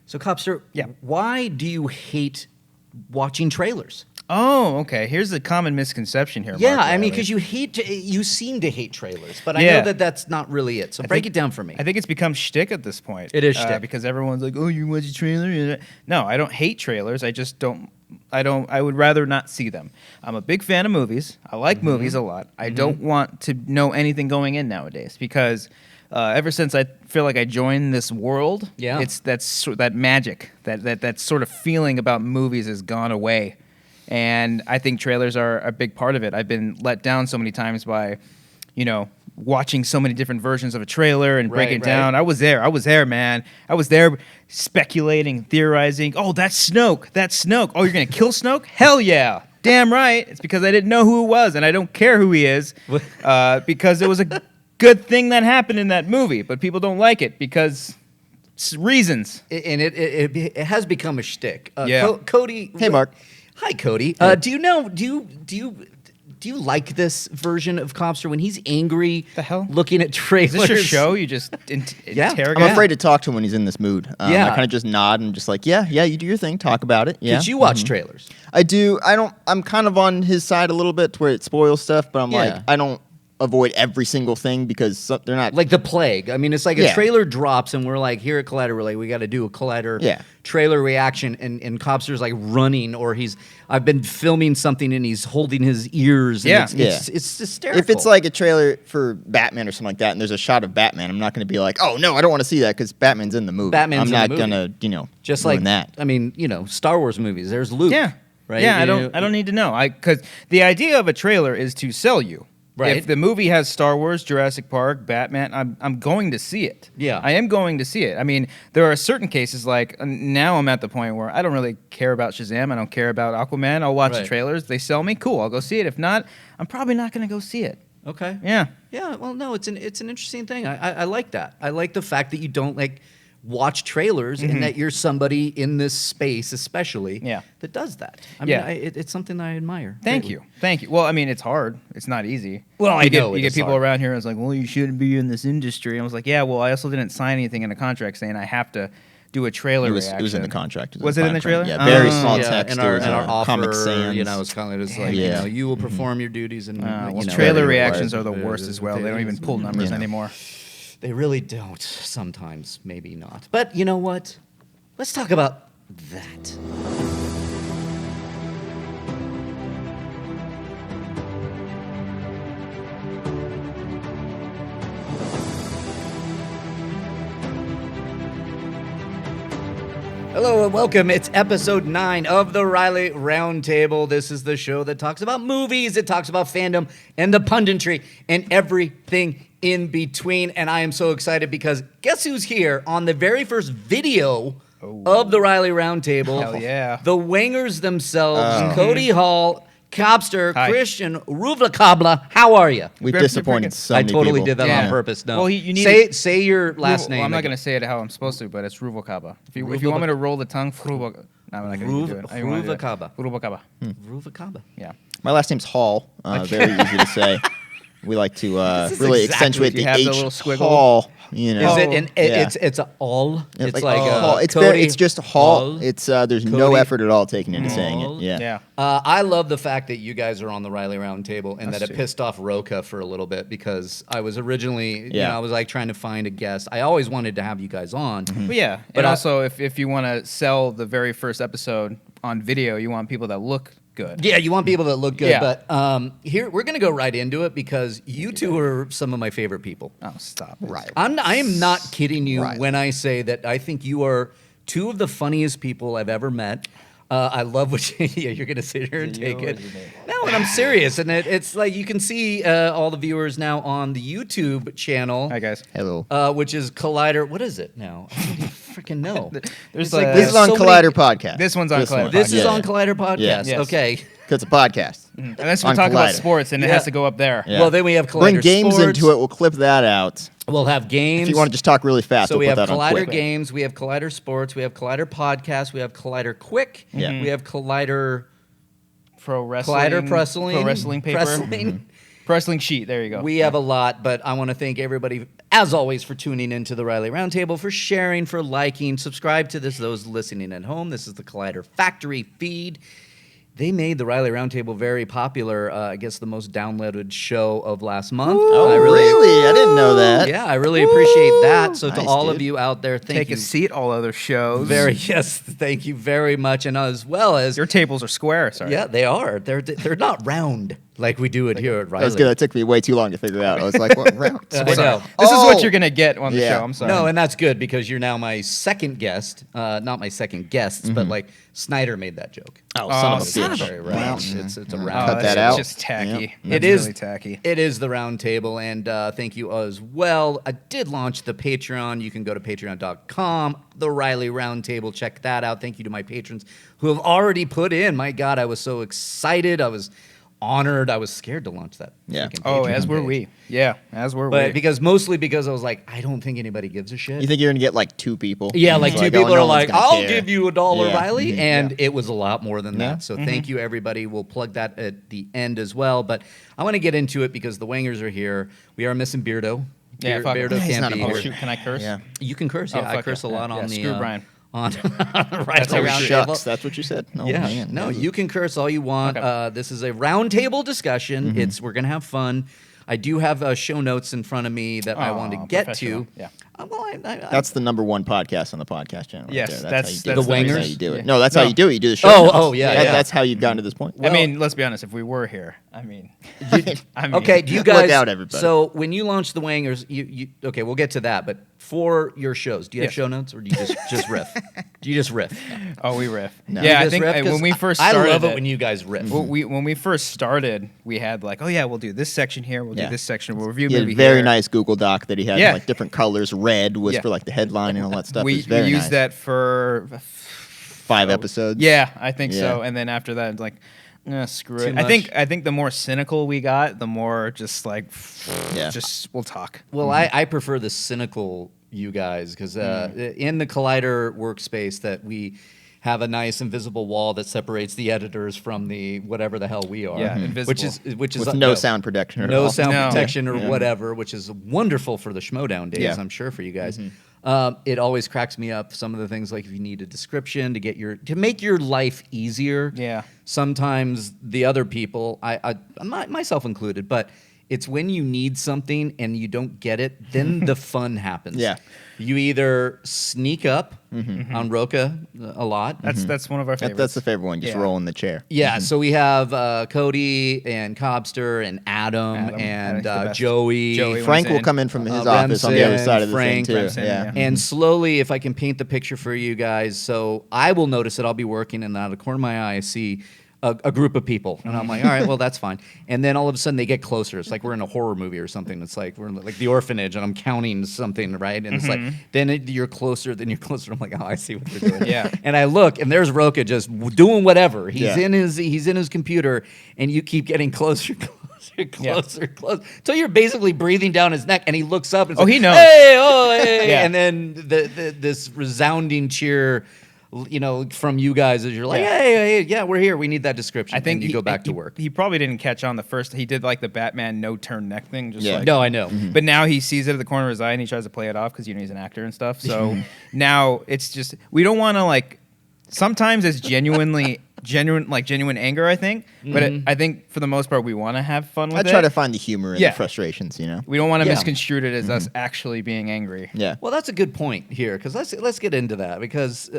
So, Cobbster, Yeah. why do you hate watching trailers? Oh, okay. Here's the common misconception here. Yeah, Mark I mean, Reilly. because you seem to hate trailers, but I Yeah. know that that's not really it. So break it down for me. I think it's become shtick at this point. It is shtick. because everyone's like, "Oh, you watch a trailer?" No, I don't hate trailers. I just don't. I would rather not see them. I'm a big fan of movies. I like movies a lot. I don't want to know anything going in nowadays because ever since I feel like I joined this world, it's that magic, that sort of feeling about movies has gone away. And I think trailers are a big part of it. I've been let down so many times by, watching so many different versions of a trailer and breaking it down. I was there, man. I was there speculating, theorizing. Oh, that's Snoke. Oh, you're going to kill Snoke? Hell yeah. Damn right. It's because I didn't know who it was, and I don't care who he is because it was a good thing that happened in that movie, but people don't like it because reasons. And it has become a shtick. Yeah. Cody. Hey, Mark. Hi, Cody. Do you like this version of Cobbster when he's angry? The hell? Looking at trailers. Is this your show? You just interrogate? I'm afraid to talk to him when he's in this mood. I Yeah. kind of just nod and just like, yeah, you do your thing. Talk about it. Yeah. Did you watch trailers? I do. I'm kind of on his side a little bit to where it spoils stuff, but I'm like, I don't avoid every single thing because they're not Like the plague. I mean, it's like a Yeah. trailer drops and we're like, here at Collider Relay, we got to do a Collider trailer reaction. And Cobbster's like running, or I've been filming something and he's holding his ears. And it's hysterical. If it's like a trailer for Batman or something like that, and there's a shot of Batman, I'm not going to be like, oh no, I don't want to see that because Batman's in the movie. Batman's I'm in the not movie. gonna, just ruin like that. I mean, Star Wars movies. There's Luke. Yeah. Right. Yeah, I don't need to know. Because the idea of a trailer is to sell you. Right. If the movie has Star Wars, Jurassic Park, Batman, I'm going to see it. Yeah. I am going to see it. I mean, there are certain cases like now I'm at the point where I don't really care about Shazam. I don't care about Aquaman. I'll watch the trailers. They sell me. Cool. I'll go see it. If not, I'm probably not going to go see it. Okay. Yeah. Yeah. Well, no, it's an interesting thing. I like that. I like the fact that you don't watch trailers and that you're somebody in this space, especially that does that. I mean, it's something that I admire. Thank you. Well, I mean, it's hard. It's not easy. Well, you get people around here who's like, well, you shouldn't be in this industry. And I was like, yeah, well, I also didn't sign anything in a contract saying I have to do a trailer reaction. It was in the contract. Was it in the trailer? Yeah, very small text. And our offer, Comic Sans. it's kind of just like, you will perform your duties. And trailer reactions are the worst as well. They don't even pull numbers anymore. They really don't. Sometimes, maybe not. But you know what? Let's talk about that. Hello and welcome. It's episode 9 of the Reilly Roundtable. This is the show that talks about movies, it talks about fandom and the punditry and everything in between. And I am so excited because guess who's here on the very first video of the Reilly Roundtable? Hell yeah. The Wangers themselves, Cody Hall, Cobbster, Christian, Ruvalcaba. How are you? We've disappointed so many totally people. did that on purpose. No. Well, you need say your last name. Well, I'm not going to say it how I'm supposed to, but it's Ruvalcaba. If you want me to roll the tongue, Ruvalcaba. No, I'm not going to do it. Ruvalcaba. Ruvalcaba. Ruvalcaba. Yeah. My last name's Hall. Very easy to say. We like to really accentuate the H. The little squiggle. Hall. Is it? It's a all. It's like Hall. It's just Hall. It's there's no effort at all taken into saying it. Yeah. I love the fact that you guys are on the Reilly Roundtable and that it pissed off Roca for a little bit because I was originally, I was like trying to find a guest. I always wanted to have you guys on. But also if you want to sell the very first episode on video, you want people that look good. Yeah, you want people that look good. Yeah. But here we're gonna go right into it because you two are some of my favorite people. Oh, stop. Right. I am not kidding you when I say that I think you are two of the funniest people I've ever met. I love what you're going to sit here and take it. No, and I'm serious. And it's like you can see all the viewers now on the YouTube channel. Hi, guys. Hello. Which is Collider. What is it now? I don't even freaking know. There's this is on Collider Podcast. This one's on Collider Podcast. This is on Collider Podcast. Yes. Okay. Because it's a podcast. Unless we talk about sports, and it has to go up there. Yeah. Well, then we have Collider Bring games Sports. into it. We'll clip that out. We'll have games. If you want to just talk really fast, So we we'll have put that on Collider quick. Games, we have Collider Sports, we have Collider Podcast, we have Collider Quick, we have Collider Pro wrestling. Collider Wrestling, Pro wrestling paper. Pro wrestling sheet. There you go. We have a lot, but I want to thank everybody as always, for tuning into the Reilly Roundtable, for sharing, for liking, subscribe to this. Those listening at home, this is the Collider Factory feed. They made the Reilly Roundtable very popular. I guess the most downloaded show of last month. Oh, really? I didn't know that. Yeah, I really appreciate that. So to Nice, all dude. of you out there, thank Take you. a seat, all other shows. Yes, thank you very much, and as well as Your tables are square, sorry. yeah, they are. They're not round like we do it here at Reilly. That was good. That took me way too long to figure out. I was like, what round? I know. This is what you're going to get on the Yeah. show. I'm sorry. No, and that's good because you're now my second guest. Not my second guests, but like Snyder made that joke. Oh, son of a Very round. It's a Oh, round. Cut that's that out. just tacky. Yeah. It That's is really tacky. It is the round table, and thank you as well. I did launch the Patreon. You can go to patreon.com, the Reilly Roundtable. Check that out. Thank you to my patrons who have already put in. My God, I was so excited. I was honored. I was scared to launch that. Yeah. freaking Oh, Patreon as were page. we. Yeah, as were But we. because I was like, I don't think anybody gives a shit. You think you're going to get like 2 people? Yeah, like It's two people oh, no are one's like, gonna I'll care. give you $1, Yeah. Reilly. And it was a lot more than Yeah. that. So thank you, everybody. We'll plug that at the end as well. But I want to get into it because the Wangers are here. We are missing Beardo. Yeah, fuck it. Beardo He's can't not be a here. Oh, shoot, can I curse? Yeah. You can curse. Oh, Yeah, I fuck curse yeah. a lot Yeah, on the screw Brian. on That's Reilly a round Shucks, that's what you said? No, Yeah, man. no, you can curse all you want. Okay. This is a roundtable discussion. We're gonna have fun. I do have show notes in front of me that I want to Aw, get professional. to. Yeah. Well, That's the #1 podcast on the podcast channel. Right Yes, there. that's how you do The it. That's Wangers? how you do it. Yeah. No, that's No. how you do it. You do the show. Oh, notes. oh, yeah, yeah. That's how you've gotten to this point. I mean, let's be honest. If we were here, I mean, Okay, do you Look guys? out, everybody. So when you launch the Wangers, you okay? We'll get to that. But for your shows, do you have Yes. show notes or do you just riff? Do you just riff? oh, we riff. No. Yeah, You I just think riff? 'Cause when we first I started, love it when you guys riff. when we first started, we had like, oh yeah, we'll do this section here, we'll Yeah. do this section, we'll review He had a movie very here. nice Google Doc that he had Yeah. like different colors. Red was Yeah. for like the headline and all that stuff. It We was very used nice. that for 5 episodes. Yeah, I think Yeah. so. And then after that, it's like, screw Too it. much? I think the more cynical we got, the more just like, Yeah. just we'll talk. Well, I prefer the cynical you guys because in the Collider workspace that we have a nice invisible wall that separates the editors from the whatever the hell we are. Yeah, invisible. which is With no sound protection at no all. sound No. protection or Yeah. whatever, which is wonderful for the Schmodown days, Yeah. I'm sure for you guys. It always cracks me up. Some of the things like if you need a description to make your life easier. Yeah. Sometimes the other people, myself included, but it's when you need something and you don't get it, then the fun happens. Yeah. You either sneak up on Roca a lot. That's one of our favorites. That's the favorite one. Just Yeah. roll in the chair. Yeah, so we have Cody and Cobbster and Adam Adam's and the best. Joey. Joey Frank was will in. come in from his office on the other Remsen, side of the Frank, thing too. Remsen, Yeah. yeah. And slowly, if I can paint the picture for you guys, so I will notice that I'll be working, and out of the corner of my eye, I see a group of people, and I'm like, all right, well, that's fine. And then all of a sudden, they get closer. It's like we're in a horror movie or something. It's like we're in like the orphanage, and I'm counting something, right? And it's like you're closer, then you're closer. I'm like, oh, I see what they're doing. Yeah. And I look, and there's Roca just doing whatever. He's Yeah. in his computer, and you keep getting closer. Closer, till you're basically breathing down his neck, and he looks up and Oh, says, he knows. Hey, Yeah. and then this resounding cheer, from you guys as you're like, Yeah. hey, yeah, we're here. We need that description. I think and you go back to work. He probably didn't catch on the first. He did like the Batman no turn neck thing. Just Yeah. like, No, I know. But now he sees it at the corner of his eye and he tries to play it off because he's an actor and stuff. So now it's just we don't want to like. Sometimes it's genuine anger, I think. But I think for the most part, we want to have fun with I it. try to find the humor in Yeah. the frustrations. We don't want to Yeah. misconstrue it as us actually being angry. Yeah. Well, that's a good point here because let's get into that because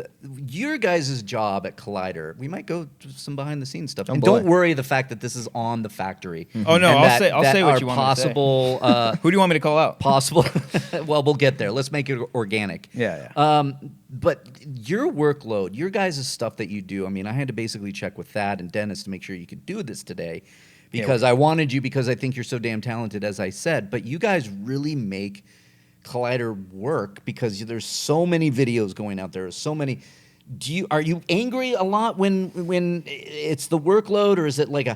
your guys' job at Collider, we might go to some behind the scenes stuff. And boy. don't worry the fact that this is on the factory. Oh, no, And I'll say what our you want me to say. possible Who do you want me to call out? possible. Well, we'll get there. Let's make it organic. Yeah. But your workload, your guys' stuff that you do, I mean, I had to basically check with Thad and Dennis to make sure you could do this today because I wanted you because I think you're so damn talented, as I said. But you guys really make Collider work because there's so many videos going out there. So many. Are you angry a lot when it's the workload, or is it like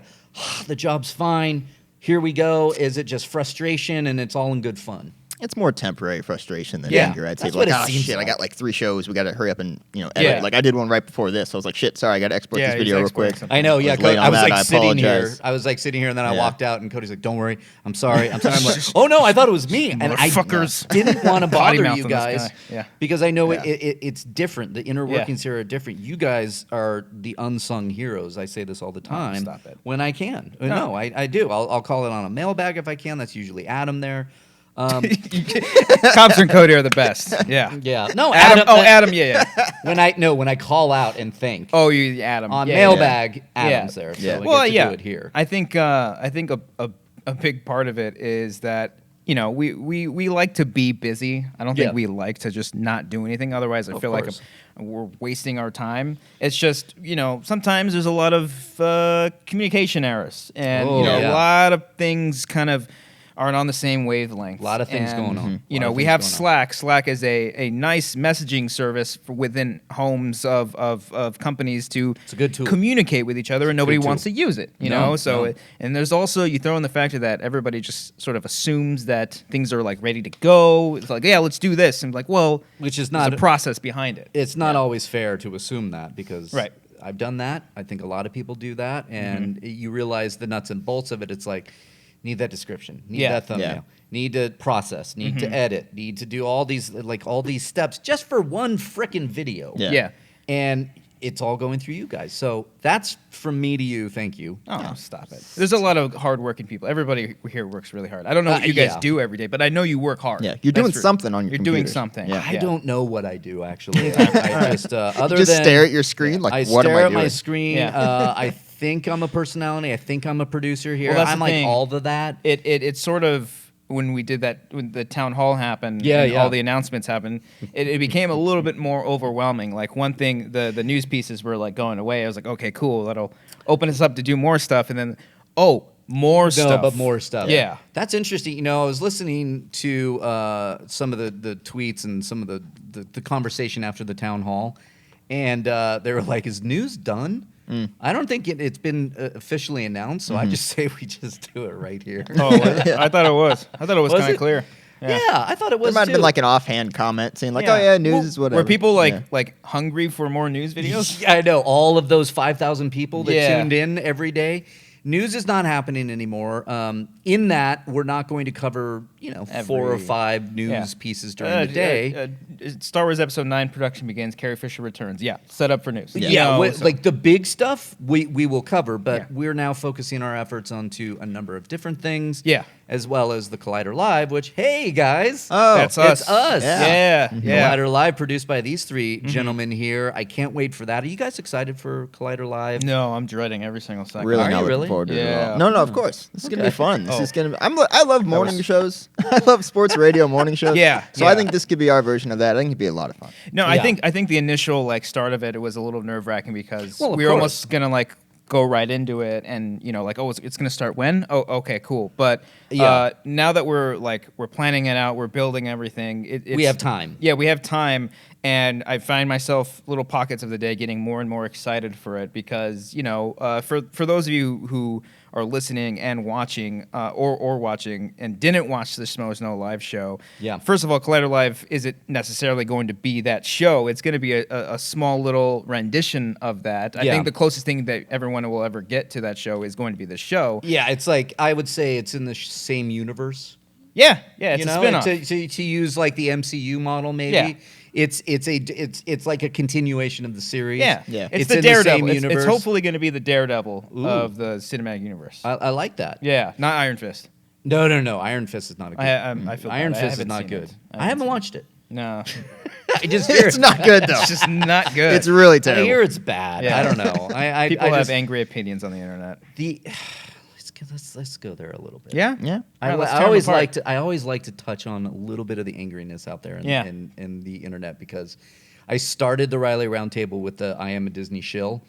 the job's fine, here we go? Is it just frustration and it's all in good fun? It's more temporary frustration than Yeah, anger. I'd say that's what like, it oh seems shit, I like. got like 3 shows. We got to hurry up and edit. Yeah. Like I did one right before this. I was like, shit, sorry, I got to export this he's video real exporting quick. something. I know, yeah. was late on I was that, like I sitting here. apologize. I was like sitting here, and then I Yeah. walked out, and Cody's like, "Don't worry, I'm sorry." I'm like, "Oh no, I thought it was me." And I Motherfuckers. didn't want to Potty bother mouth you on this guys guy. Yeah. because I know Yeah. it's different. The inner workings here are different. You guys are the unsung heroes. I say this all the time. stop it. When I can. No, I do. I'll call it on a mailbag if I can. That's usually Adam there. Cobbster and Cody are the best. Yeah. Yeah. No, Adam. Adam. Adam. Yeah. When I call out and thank Oh, you Adam. on yeah, mailbag, yeah. Adam's Yeah. there. So Yeah. I Well, get to yeah. do it here. I think a big part of it is that we like to be busy. I don't think Yeah. we like to just not do anything. Otherwise, I Of feel like course. we're wasting our time. It's just sometimes there's a lot of communication errors, and Oh, yeah. a lot of things kind of aren't on the same wavelength. A lot of things And, going on. You Lot know, of we things have going on. Slack. Slack is a nice messaging service for within homes of companies to It's a good tool. communicate with each other, and nobody good wants tool. to use it. You No, know, so no. and there's also you throw in the factor that everybody just sort of assumes that things are like ready to go. It's like, yeah, let's do this, and like, well, Which is there's not a process behind it. It's not always fair to assume that because Right. I've done that. I think a lot of people do that, and you realize the nuts and bolts of it. It's like need that description, need Yeah. that thumbnail, Yeah. need to process, need to edit, need to do all these steps just for one frickin' video. Yeah. Yeah. And it's all going through you guys. So that's from me to you. Thank you. Oh, stop it. There's a lot of hardworking people. Everybody here works really hard. I don't know what you guys yeah. do every day, but I know you work hard. Yeah, you're That's doing true. something on your You're doing computers. something. Yeah. I don't know what I do actually. I just other You just than stare at your screen like, I what am stare I at my doing? screen. Yeah. I think I'm a personality. I think I'm a producer here. Well, that's I'm the like thing. all of that. It's sort of when we did that when the town hall happened Yeah, and yeah. all the announcements happened, it became a little bit more overwhelming. Like one thing, the news pieces were like going away. I was like, okay, cool, that'll open us up to do more stuff, and then more stuff. No, but more stuff. Yeah. That's interesting. You know, I was listening to some of the tweets and some of the conversation after the town hall, and they were like, "Is news done?" I don't think it's been officially announced, so I just say we just do it right here. Oh, I thought it was. I thought it was Was kind it? of clear. Yeah, I thought it There was might have too. been like an offhand comment saying like, Yeah. "Oh yeah, news Well, is whatever." Were people Yeah. like hungry for more news videos? Yeah, I know all of those 5,000 people that Yeah. tuned in every day. News is not happening anymore. In that, we're not going to cover 4 or Every- 5 news Yeah. pieces during the day. Star Wars Episode 9 production begins. Carrie Fisher returns. Yeah, set up for news. Yeah, You know, so- like the big stuff we will cover, but Yeah. we're now focusing our efforts onto a number of different things. Yeah. As well as the Collider Live, which, hey guys, Oh, That's it's us. us. Yeah, yeah. Collider Live produced by these 3 gentlemen here. I can't wait for that. Are you guys excited for Collider Live? No, I'm dreading every single second. Really Are not you looking really? forward to it at Yeah. all. No, of course. This is gonna be Okay. fun. This Oh. is gonna. I love morning shows. I love sports radio morning shows. Yeah, So yeah. I think this could be our version of that. I think it'd be a lot of fun. No, Yeah. I think the initial start of it was a little nerve wracking because Well, of we were course. almost gonna go right into it and it's gonna start when? Oh, okay, cool. But Yeah. now that we're planning it out, we're building everything. We have time. Yeah, we have time, and I find myself little pockets of the day getting more and more excited for it because for those of you who are listening and watching or watching and didn't watch the Schmoes Know live show. Yeah. First of all, Collider Live isn't necessarily going to be that show. It's going to be a small little rendition of that. I Yeah. think the closest thing that everyone will ever get to that show is going to be the show. Yeah, it's like I would say it's in the same universe. Yeah, it's a spin-off. To use like the MCU model, maybe. Yeah. It's like a continuation of the series. Yeah, Yeah. It's It's the in the Daredevil. same It's universe. hopefully going to be the Daredevil Ooh. of the cinematic universe. I like that. Yeah, not Iron Fist. No. Iron Fist is not a good. I feel Iron bad. I Fist is haven't not seen good. it. I haven't watched it. No, I just hear It's not good though. it's just not good. It's really I terrible. hear it's bad. Yeah. I don't know. People I have just, angry opinions on the internet. the. Let's go there a little bit. Yeah, Yeah. I, let's I tear 'em always apart. like to touch on a little bit of the angriness out there Yeah. in the internet because I started the Reilly Roundtable with the I Am a Disney Shill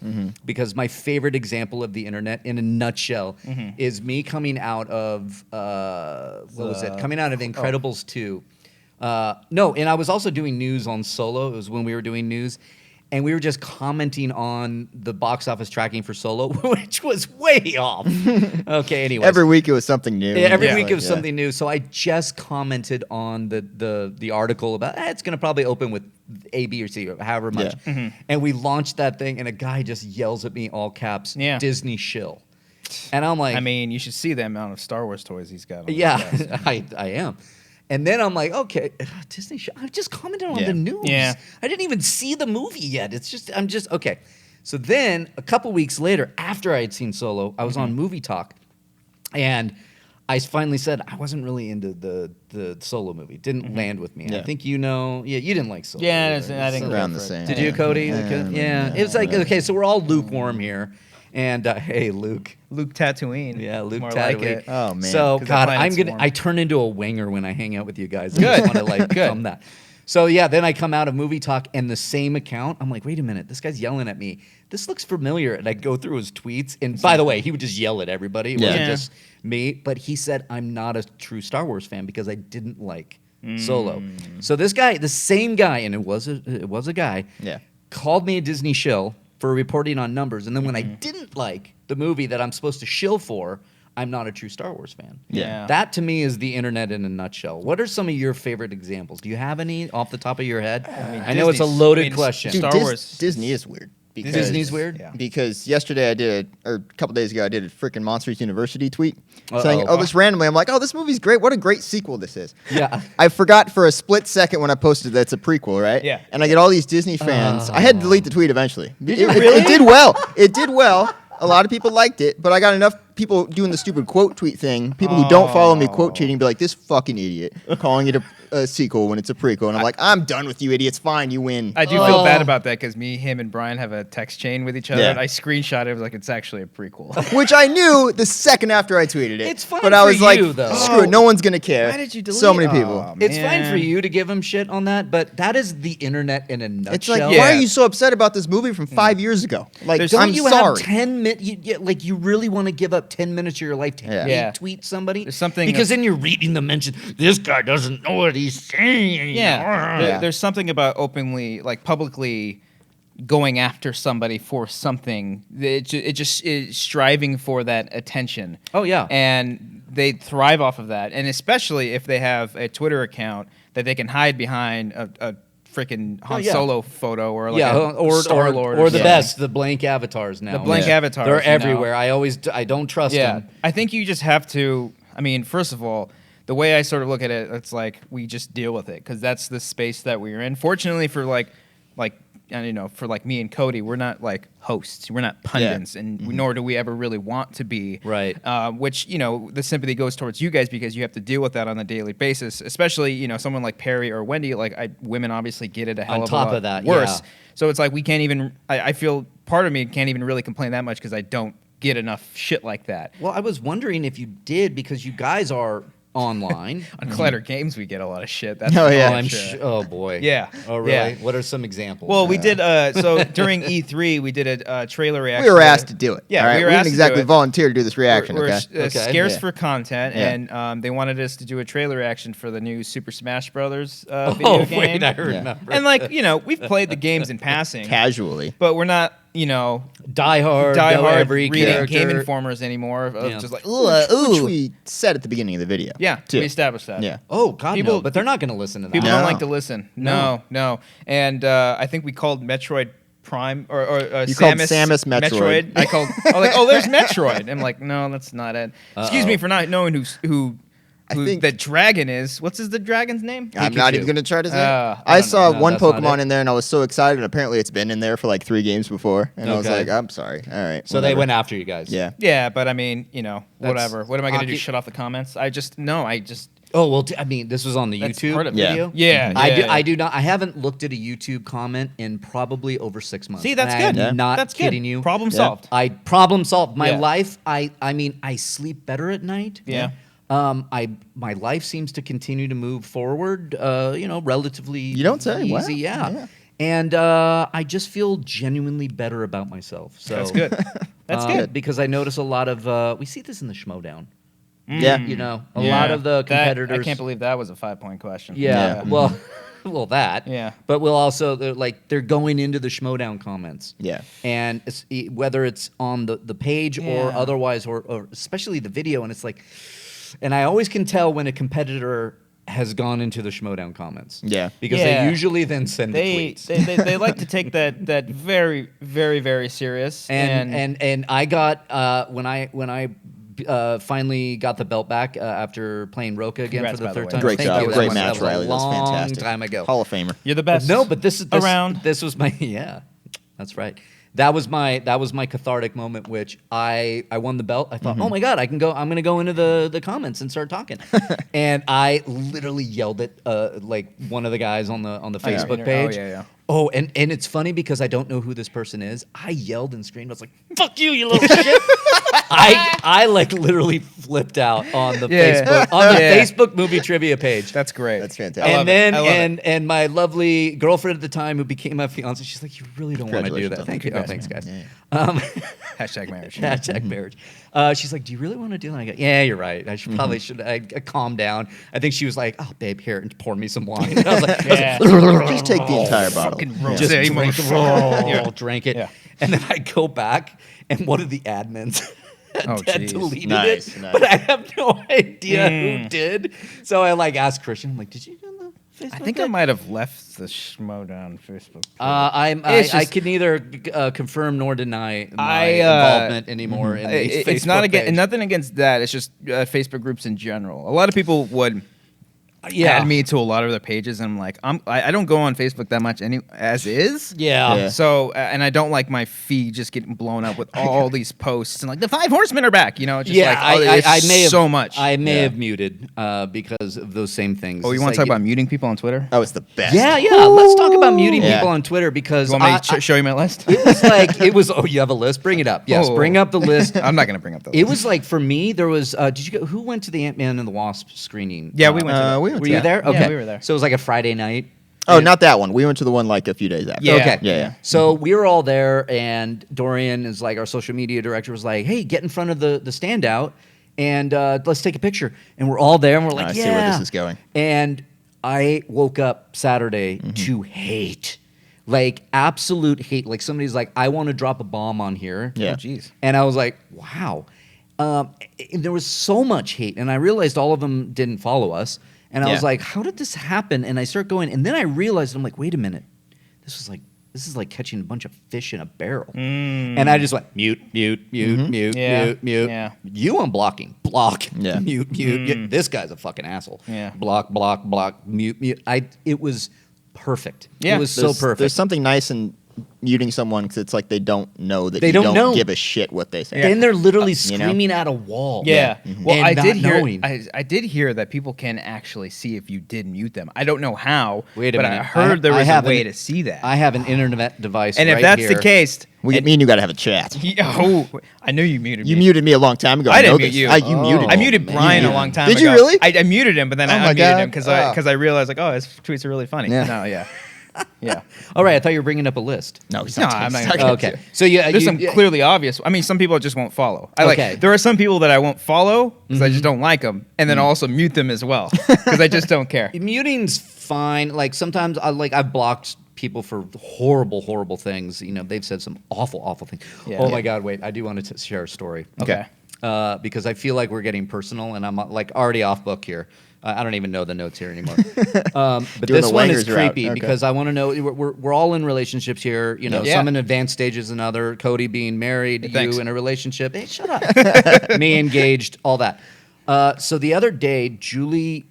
because my favorite example of the internet in a nutshell is me coming out of what was it? Coming out of Incredibles 2. No, and I was also doing news on Solo. It was when we were doing news. and we were just commenting on the box office tracking for Solo, which was way off. Okay, anyway. Every week it was something new. Yeah, every week it was something new. So I just commented on the article about it's going to probably open with A, B, or C, or however much. And we launched that thing, and a guy just yells at me, all caps, Disney shill. And I'm like... I mean, you should see the amount of Star Wars toys he's got on Yeah, I am. And then I'm like, okay, Disney show. I just commented on the news. Yeah. I didn't even see the movie yet. I'm just, okay. So then a couple weeks later, after I had seen Solo, I was on Movie Talk. And I finally said I wasn't really into the Solo movie. It didn't land with me. Yeah. I think you didn't like Solo. Yeah, either. I think around the same. Did you, Cody? Yeah. It was like, okay, so we're all lukewarm here. And hey, Luke Tatooine. Yeah, Luke More Tatooine. like it. Oh, man. So 'Cause God, that planet's I turn into a wanger when I hang out with you guys. I Good. just want to like Good. become that. So yeah, then I come out of Movie Talk and the same account. I'm like, wait a minute, this guy's yelling at me. This looks familiar. And I go through his tweets. And by the way, he would just yell at everybody. It wasn't just me. But he said, I'm not a true Star Wars fan because I didn't like Solo. So this guy, the same guy, and it was a guy, called me a Disney shill for reporting on numbers. And then when I didn't like the movie that I'm supposed to shill for, I'm not a true Star Wars fan. Yeah. That to me is the internet in a nutshell. What are some of your favorite examples? Do you have any off the top of your head? I know it's a loaded question. Star Dude, Wars. Disney is weird. Because, Disney's weird? Yeah. Because yesterday or a couple days ago, I did a freaking Monsters University tweet Uh-oh. saying, this randomly. I'm like, this movie's great. What a great sequel this is. Yeah. I forgot for a split second when I posted that it's a prequel, right? Yeah. And I get all these Disney fans. I had to delete the tweet eventually. really? It did well. It did well. A lot of people liked it, but I got enough people doing the stupid quote tweet thing. People who don't follow me quote tweeting be like, this fucking idiot calling it a sequel when it's a prequel. And I'm like, I'm done with you idiots. Fine, you win. I do feel bad about that because him and Brian have a text chain with each other. Yeah. And I screenshot it. I was like, it's actually a prequel. Which I knew the second after I tweeted it. It's fine but I for was like, you, though. screw it. No one's going to care. Why did you delete So many it? people. Oh, It's fine for man. you to give him shit on that, but that is the internet in a nutshell. It's like, Yeah. why are you so upset about this movie from 5 years ago? Like, There's- Don't I'm you sorry. have 10 minutes? Like, you really want to give up 10 minutes of your life to hate tweet somebody? There's something because then you're reading the mention. This guy doesn't know what he's saying. There's something about openly, like publicly going after somebody for something. It just is striving for that attention. Oh, yeah. And they thrive off of that. And especially if they have a Twitter account that they can hide behind a freaking Han Solo photo or like a Star-Lord or the something. best, the blank avatars now. The blank avatars, They're you know. everywhere. I don't trust them. I think you just have to. I mean, first of all, the way I sort of look at it, it's like we just deal with it because that's the space that we're in. Fortunately for for like me and Cody, we're not like hosts, we're not pundits, and nor do we ever really want to be. Right. Which the sympathy goes towards you guys because you have to deal with that on a daily basis. Especially someone like Perry or Wendy. Like women obviously get it a hell On of a top lot of that, worse. yeah. So it's like we can't even. I feel part of me can't even really complain that much because I don't get enough shit like that. Well, I was wondering if you did because you guys are online. On Collider Games, we get a lot of shit. That's Oh, yeah. Oh, I'm oh boy. Yeah. Oh really? Yeah. What are some examples? Well, we did. So during E3, we did a trailer reaction. We were asked to do it. Yeah, all right? we were we asked didn't to do exactly it. volunteer to do this reaction. We're Okay. scarce Yeah. for content, Yeah. and they wanted us to do a trailer reaction for the new Super Smash Brothers Oh video game. wait, I remember. And we've played the games in passing, Casually. but we're not Die Hard, know every reading character. Game Informers anymore. Of Yeah. just like Which we said at the beginning of the video. yeah, too. we established that. Yeah. Oh God, People- no! But they're not going to listen to that. People No. don't like to listen. No. And I think we called Metroid Prime or You called Samus Metroid. I called. I was like, oh, there's Metroid. I'm like, no, that's not it. Excuse me for not knowing who I think- the dragon is. What's the dragon's name? I'm not Pikachu. even going to try to say. I I don't saw know. No, one that's not Pokemon it. in there, and I was so excited. And apparently, it's been in there for like 3 games before, and I was Okay. like, I'm sorry. All right. So they whatever. went after you guys. Yeah. Yeah, but I mean, whatever. What am I going to do? hockey- Shut off the comments? I just. Oh well, I mean, this was on the That's YouTube part of it. video. Yeah. I do not. I haven't looked at a YouTube comment in probably over 6 months. See, that's And good. I'm Yeah. not That's kidding good. you. Problem solved. I problem solved. My Yeah. life. I mean, I sleep better at night. Yeah. My life seems to continue to move forward. Relatively. You don't say. Easy. Wow. Yeah. Yeah. And I just feel genuinely better about myself. So That's good. That's good. because I notice a lot of. We see this in the Schmoe Down. Yeah. A lot of the competitors. I can't believe that was a 5-point question. Yeah. Yeah. Well, well, that. Yeah. But we'll also they're going into the Schmodown comments. Yeah. And whether it's on the page or Yeah. otherwise, or especially the video, and it's like, and I always can tell when a competitor has gone into the Schmodown comments. Yeah. Because Yeah. they usually then send the tweets. They like to take that very, very, very serious. And I got when I finally got the belt back after playing Roca again Congrats, for the by the third way. time. Great Thank job. you. That Great was- match, that was Reilly. a That was long fantastic. time ago. Hall of Famer. You're the best. No, but this around. This was my That's right. That was my cathartic moment, which I won the belt. I thought, oh my God, I'm gonna go into the comments and start talking. And I literally yelled at like one of the guys on the Facebook page. Oh, yeah. Oh, and it's funny because I don't know who this person is. I yelled and screamed. I was like, "Fuck you, you little shit!" I like literally flipped out on the Facebook movie trivia page. That's great. That's fantastic. And then I love it. and my lovely girlfriend at the time, who became my fiance, she's like, "You really don't want to do Congratulations that." on Thank you. that. Oh, thanks, guys. Yeah. Hashtag marriage. Hashtag marriage. She's like, "Do you really want to do that?" I go, "Yeah, you're right. I should probably should." I calm down. I think she was like, "Oh, babe, here, and pour me some wine." And I was like, Yeah. Just take the entire bottle. Fucking Yeah. rosé, just drink, motherfucker. drank it. Yeah. And then I go back, and one of the admins Oh, had jeez. deleted Nice, it, nice. but I have no idea who did. So I like asked Christian, I'm like, "Did you do the Facebook?" I think I might have left the Schmodown Facebook. page. I just- can neither confirm nor deny my I, involvement anymore in these It's Facebook not page. nothing against that. It's just Facebook groups in general. A lot of people would Yeah. add me to a lot of their pages, and I'm like, I don't go on Facebook that much as is. Yeah. Yeah. So, and I don't like my feed just getting blown up with all these posts and like the 5 horsemen are back. You know, it's just like I may have so much. I may Yeah. have muted because of those same things. Oh, you It's want to like, talk about muting people on Twitter? That was the best. Yeah, let's talk about muting Yeah. people on Twitter because You want me to show you my list? it was like oh, you have a list? Bring it up. Yes, Oh. bring up the list. I'm not going to bring up the It list. was like for me, there was. Did you go? Who went to the Ant-Man and the Wasp screening? Yeah, we went to that. We went Were to you that. there? Yeah, Okay, we were there. So it was like a Friday night. Oh, not that one. We went to the one like a few days after. Yeah. Okay. Yeah. So we were all there, and Dorian is like our social media director was like, "Hey, get in front of the standout, and let's take a picture." And we're all there, and we're like, I "Yeah." see where this is going. And I woke up Saturday Mm-hmm. to hate, like absolute hate. Like somebody's like, "I want to drop a bomb on here." Yeah. Oh, jeez. And I was like, "Wow." And there was so much hate, and I realized all of them didn't follow us. And I was Yeah. like, how did this happen? And I start going, and then I realized, I'm like, wait a minute. This is like catching a bunch of fish in a barrel. And I just went, mute. Yeah. Yeah. You unblocking, block, Yeah. mute. Yeah, this guy's a fucking asshole. Yeah. Block, mute. It was perfect. Yeah. It was so There's- perfect. There's something nice in muting someone because it's like they don't know that They you don't don't know. give a shit what they say. Then they're literally you know? screaming at a wall. Yeah. Well, And I not did hear. knowing. I did hear that people can actually see if you did mute them. I don't know how. Wait a but minute. I heard there I was have a way an- to see that. I have an internet device. and if right that's here. the case, Me and you got to have a chat. I knew you muted me. You muted me a long time ago. I didn't know mute this. you. You muted me. I muted man. Brian a long time Did ago. you really? I muted him, but then Oh I my unmuted God. him because Oh. I realized like, oh, his tweets are really funny. Yeah. No, yeah, yeah. All right, I thought you were bringing up a list. No, he's No, not. I'm not he's gonna- gonna Okay, do it. so yeah, There's some clearly obvious. I mean, some people just won't follow. Okay. There are some people that I won't follow because I just don't like them, and then also mute them as well because I just don't care. muting's fine. Like sometimes I've blocked people for horrible things. You know, they've said some awful things. Yeah. Oh Yeah. my God, wait, I do want to share a story. Okay. Because I feel like we're getting personal, and I'm like already off book here. I don't even know the notes here anymore. But Doing this the one is Wangers route. creepy Okay. because I want to know. We're all in relationships here. You know, Yeah. some in advanced stages, and other. Cody being married, Hey, thanks. you in a relationship. Hey, shut up. Me engaged, all that. So the other day, Julie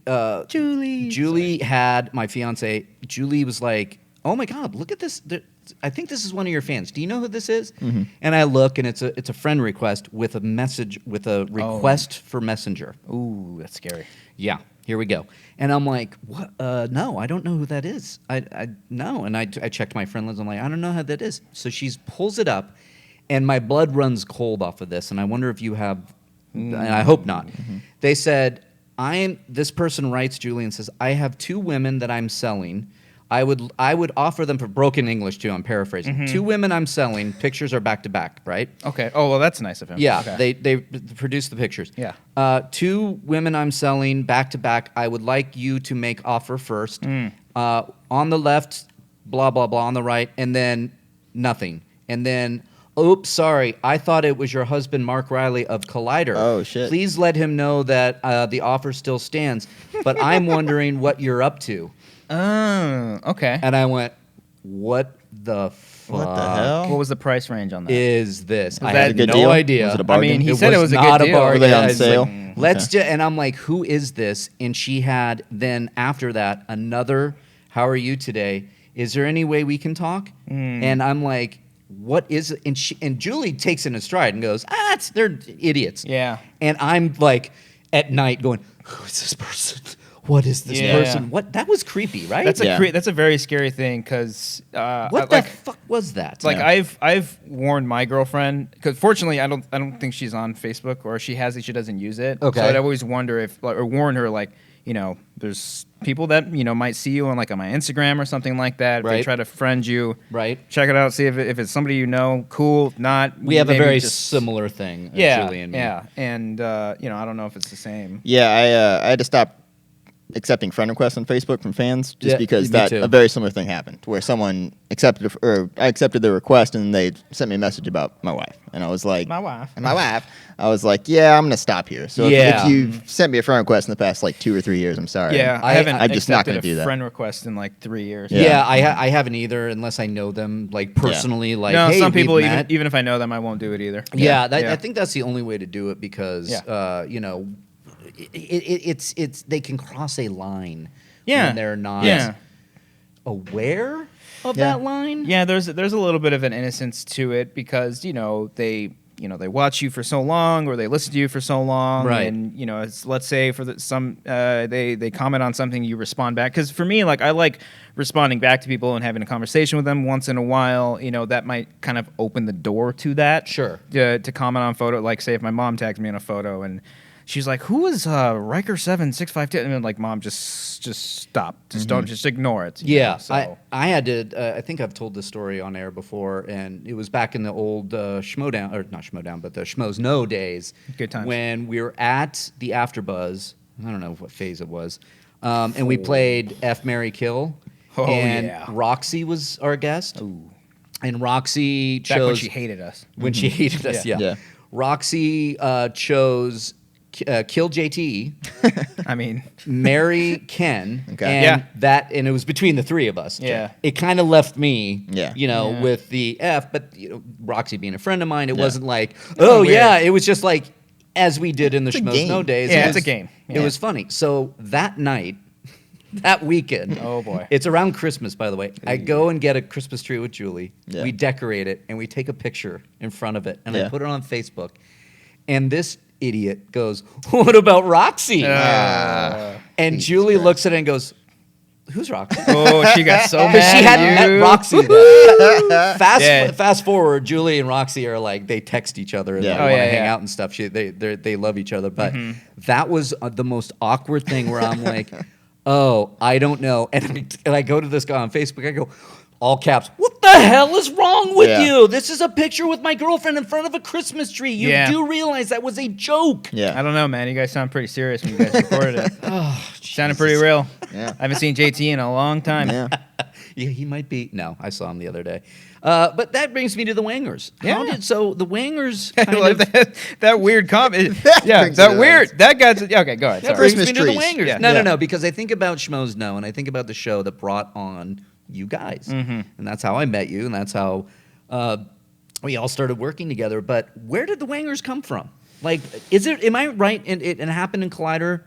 had my fiance. Julie was like, "Oh my God, look at this! I think this is one of your fans. Do you know who this is?" Mm-hmm. And I look, and it's a friend request with a message with a request for Messenger. Ooh, that's scary. Yeah, here we go. And I'm like, what? No, I don't know who that is. I no. And I checked my friend list. I'm like, I don't know who that is. So she pulls it up, and my blood runs cold off of this. And I wonder if you have, and I hope not. They said, this person writes, Julian says, I have 2 women that I'm selling. I would offer them for broken English too. I'm paraphrasing. 2 women I'm selling. Pictures are back to back, right? Okay. Oh well, that's nice of him. Yeah, Okay. they produce the pictures. Yeah. 2 women I'm selling back to back. I would like you to make offer first. on the left, blah, blah, blah, on the right, and then nothing. And then, oops, sorry, I thought it was your husband, Mark Reilly of Collider. Oh, shit. Please let him know that the offer still stands, but I'm wondering what you're up to. Oh, okay. And I went, what the fuck? What the hell? What was the price range on that? Is this? I that had a good no deal? idea. Was it a bargain? I mean, he said it was a not good deal. bargain. Were they on It's sale? like, let's do, and I'm like, who is this? And she had then after that another. How are you today? Is there any way we can talk? And I'm like, what is it? And Julie takes it in stride and goes, they're idiots. Yeah. And I'm like, at night going, who is this person? What is this Yeah. person? What? That was creepy, right? That's Yeah. that's a very scary thing because what the fuck was that? Like Yeah. I've warned my girlfriend because fortunately I don't think she's on Facebook, or she has it, she doesn't use it. Okay. So I'd always wonder if or warn her, like, you know, there's people that, you know, might see you on my Instagram or something like that. If they Right. try to friend you, Right. check it out, see if it's somebody you know. Cool. If not, We have a maybe very just, similar thing, yeah, Julie and me. yeah, and you know, I don't know if it's the same. Yeah, I had to stop accepting friend requests on Facebook from fans just Yeah, because me too. a very similar thing happened where someone I accepted their request and they sent me a message about my wife, and I was like, My wife. I was like, yeah, I'm gonna stop here. So Yeah. if you've sent me a friend request in the past like 2 or 3 years, I'm sorry. Yeah, I- I haven't. I'm just not accepted gonna do a that. friend request in like 3 years. Yeah, I haven't either unless I know them like personally. Like, No, hey, some people we've even met. even if I know them, I won't do it either. Yeah, Yeah. I think that's the only way to do it because Yeah. you know, it's they can cross a line Yeah. when they're not Yeah. aware of Yeah. that line. Yeah, there's a little bit of an innocence to it because they watch you for so long or they listen to you for so long, Right. and let's say for they comment on something, you respond back. Because for me, like, I like responding back to people and having a conversation with them once in a while. That might kind of open the door to that. Sure. To comment on photo, like say if my mom tags me in a photo and she's like, "Who is Riker 7652?" And I'm like, "Mom, just stop. Just ignore it." Yeah, So I had to. I think I've told this story on air before, and it was back in the old Schmodown, or not Schmodown, but the Schmoes Know days. Good times. When we were at the AfterBuzz. I don't know what phase it was, and we played F, Marry, Kill. Oh, and yeah. Roxy was our guest. Ooh. And Roxy chose back when she hated us. when she hated us. Yeah. Yeah. Roxy chose kill JT, I mean, marry Ken, Okay. and Yeah. and it was between the three of us. Yeah. It kind of left me, Yeah. Yeah. with the F, but Roxy being a friend of mine, it Yeah. wasn't like, Oh, oh weird. yeah, it was just like as we did in the It's a Schmoes game. Know days. Yeah, it it's a was- game. It Yeah. was funny. So that night, that weekend, Oh, boy. it's around Christmas, by the way. I go and get a Christmas tree with Julie. Yeah. We decorate it and we take a picture in front of it and I Yeah. put it on Facebook. And this idiot goes, "What about Roxy?" And Jesus Julie Christ. looks at it and goes, "Who's Roxy?" Oh, she got so mad. Because she at hadn't met you. Roxy then. Yeah. Fast forward, Julie and Roxy are like, they text each other and Yeah. they Oh, want to yeah, hang yeah. out and stuff. They love each other. But that was the most awkward thing where I'm like, oh, I don't know. And I go to this guy on Facebook. I go, all caps, "What the hell is wrong with Yeah. you? This is a picture with my girlfriend in front of a Christmas tree. You Yeah. do realize that was a joke." Yeah. I don't know, man. You guys sound pretty serious when you guys recorded it. Oh, Sounded pretty real. Yeah. I haven't seen JT in a long time. Yeah. Yeah, he might be. No, I saw him the other day. But that brings me to the Wangers. Yeah. So the Wangers I kind love of that weird comment. That Yeah, brings is that it weird? That got okay. Go ahead. that Sorry. brings me Christmas to the trees. Wangers. Yeah. No, Yeah. no, because I think about Schmoes Know, and I think about the show that brought on you guys, and that's how I met you, and that's how we all started working together. But where did the Wangers come from? Like, am I right? It happened in Collider,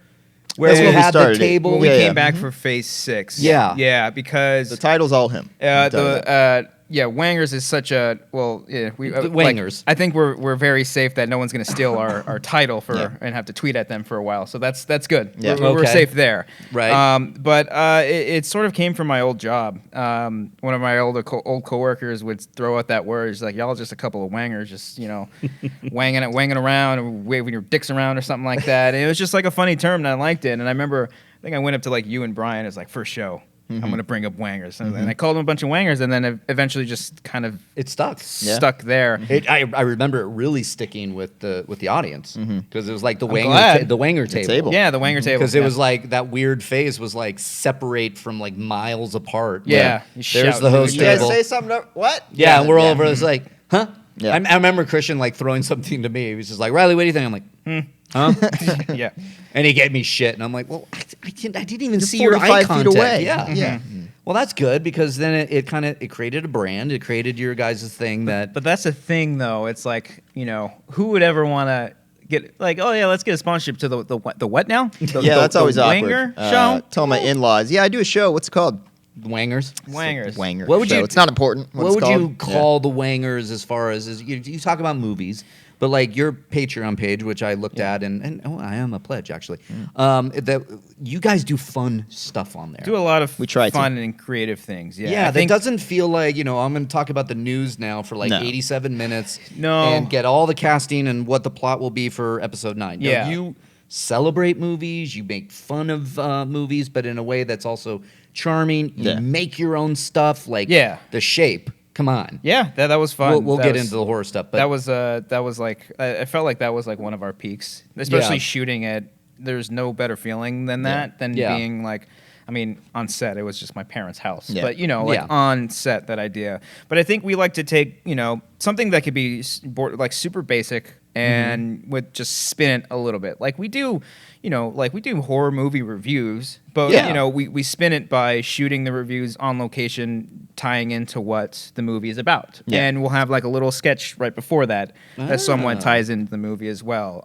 where That's we when we had the started it. table. When we Yeah, came yeah. back for phase 6. Yeah. Yeah, because The title's all him. I'll tell you that. Wangers is such a we The like, Wangers. I think we're very safe that no one's going to steal our title Yeah. and have to tweet at them for a while. So that's good. Yeah. We're Okay. safe there. Right. But it sort of came from my old job. One of my old coworkers would throw out that word. He's like, "Y'all are just a couple of wangers, just wanging around and waving your dicks around or something like that." And it was just like a funny term, and I liked it. And I remember, I think I went up to like you and Brian as like first show. I'm going to bring up Wangers. And I called them a bunch of Wangers, and then eventually just kind of It stuck. stuck there. I remember it really sticking with the audience because it was like the glad. Wanger table. Yeah, the Wanger table. Because it was like that weird phase was like separate from like miles apart. Yeah. There's the host You guys table. say something? What? Yeah, and we're all over. It's like, huh? Yeah. I remember Christian like throwing something to me. He was just like, Reilly, what do you think? I'm like, huh? Yeah. And he gave me shit, and I'm like, well, I didn't even see You're your eye 45 feet contact. away. Yeah, Yeah. Well, that's good because then it kind of created a brand. It created your guys' thing that. But that's the thing, though. It's like, who would ever want to get, like, oh, yeah, let's get a sponsorship to the what now? That's always Wanger awkward. show? Tell my in-laws. Yeah, I do a show. What's it called? Wangers. Wangers. Wanger. What would show. you- It's not important. What would you call the Wangers as far as you talk about movies, but like your Patreon page, which I looked at, and I am a pledge actually. That you guys do fun stuff on there. Do a lot of We try to. fun and creative things. Yeah, Yeah, I that think doesn't feel like, I'm going to talk about the news now for like No. 87 minutes. No. And get all the casting and what the plot will be for episode 9. No, Yeah. you celebrate movies, you make fun of movies, but in a way that's also charming. You Yeah. make your own stuff, like Yeah. The Shape. Come on. Yeah, that was fun. We'll That get was- into the horror stuff. But that was like I felt like that was like one of our peaks, especially Yeah. shooting it. There's no better feeling than that than Yeah. being like, I mean, on set it was just my parents' house, Yeah. but like Yeah. on set that idea. But I think we like to take something that could be like super basic and would just spin it a little bit, like we do. Like we do horror movie reviews, but Yeah. we spin it by shooting the reviews on location, tying into what the movie is about, Yeah. and we'll have like a little sketch right before that somewhat Ah. ties into the movie as well.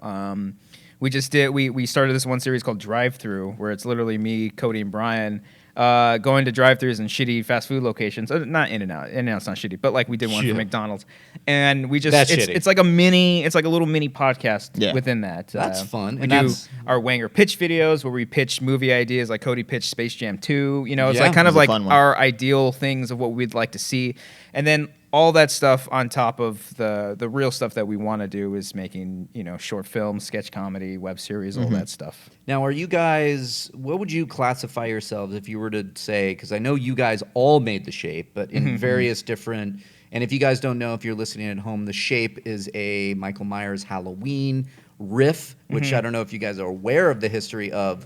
We just did. We started this one series called Drive Through, where it's literally me, Cody, and Brian going to drive-thrus and shitty fast food locations. Not In-N-Out. In-N-Out's not shitty, but like we did one Shit. for McDonald's, and we just That's it's shitty. like a mini. It's like a little mini podcast Yeah. within that. That's fun, We and do that's- our Wanger pitch videos where we pitch movie ideas, like Cody pitched Space Jam 2. It's Yeah. like kind of It was a like fun one. our ideal things of what we'd like to see, and then all that stuff on top of the real stuff that we want to do is making short films, sketch comedy, web series, all that stuff. Now, are you guys, what would you classify yourselves if you were to say, because I know you guys all made The Shape, but in various different, and if you guys don't know, if you're listening at home, The Shape is a Michael Myers Halloween riff, which I don't know if you guys are aware of the history of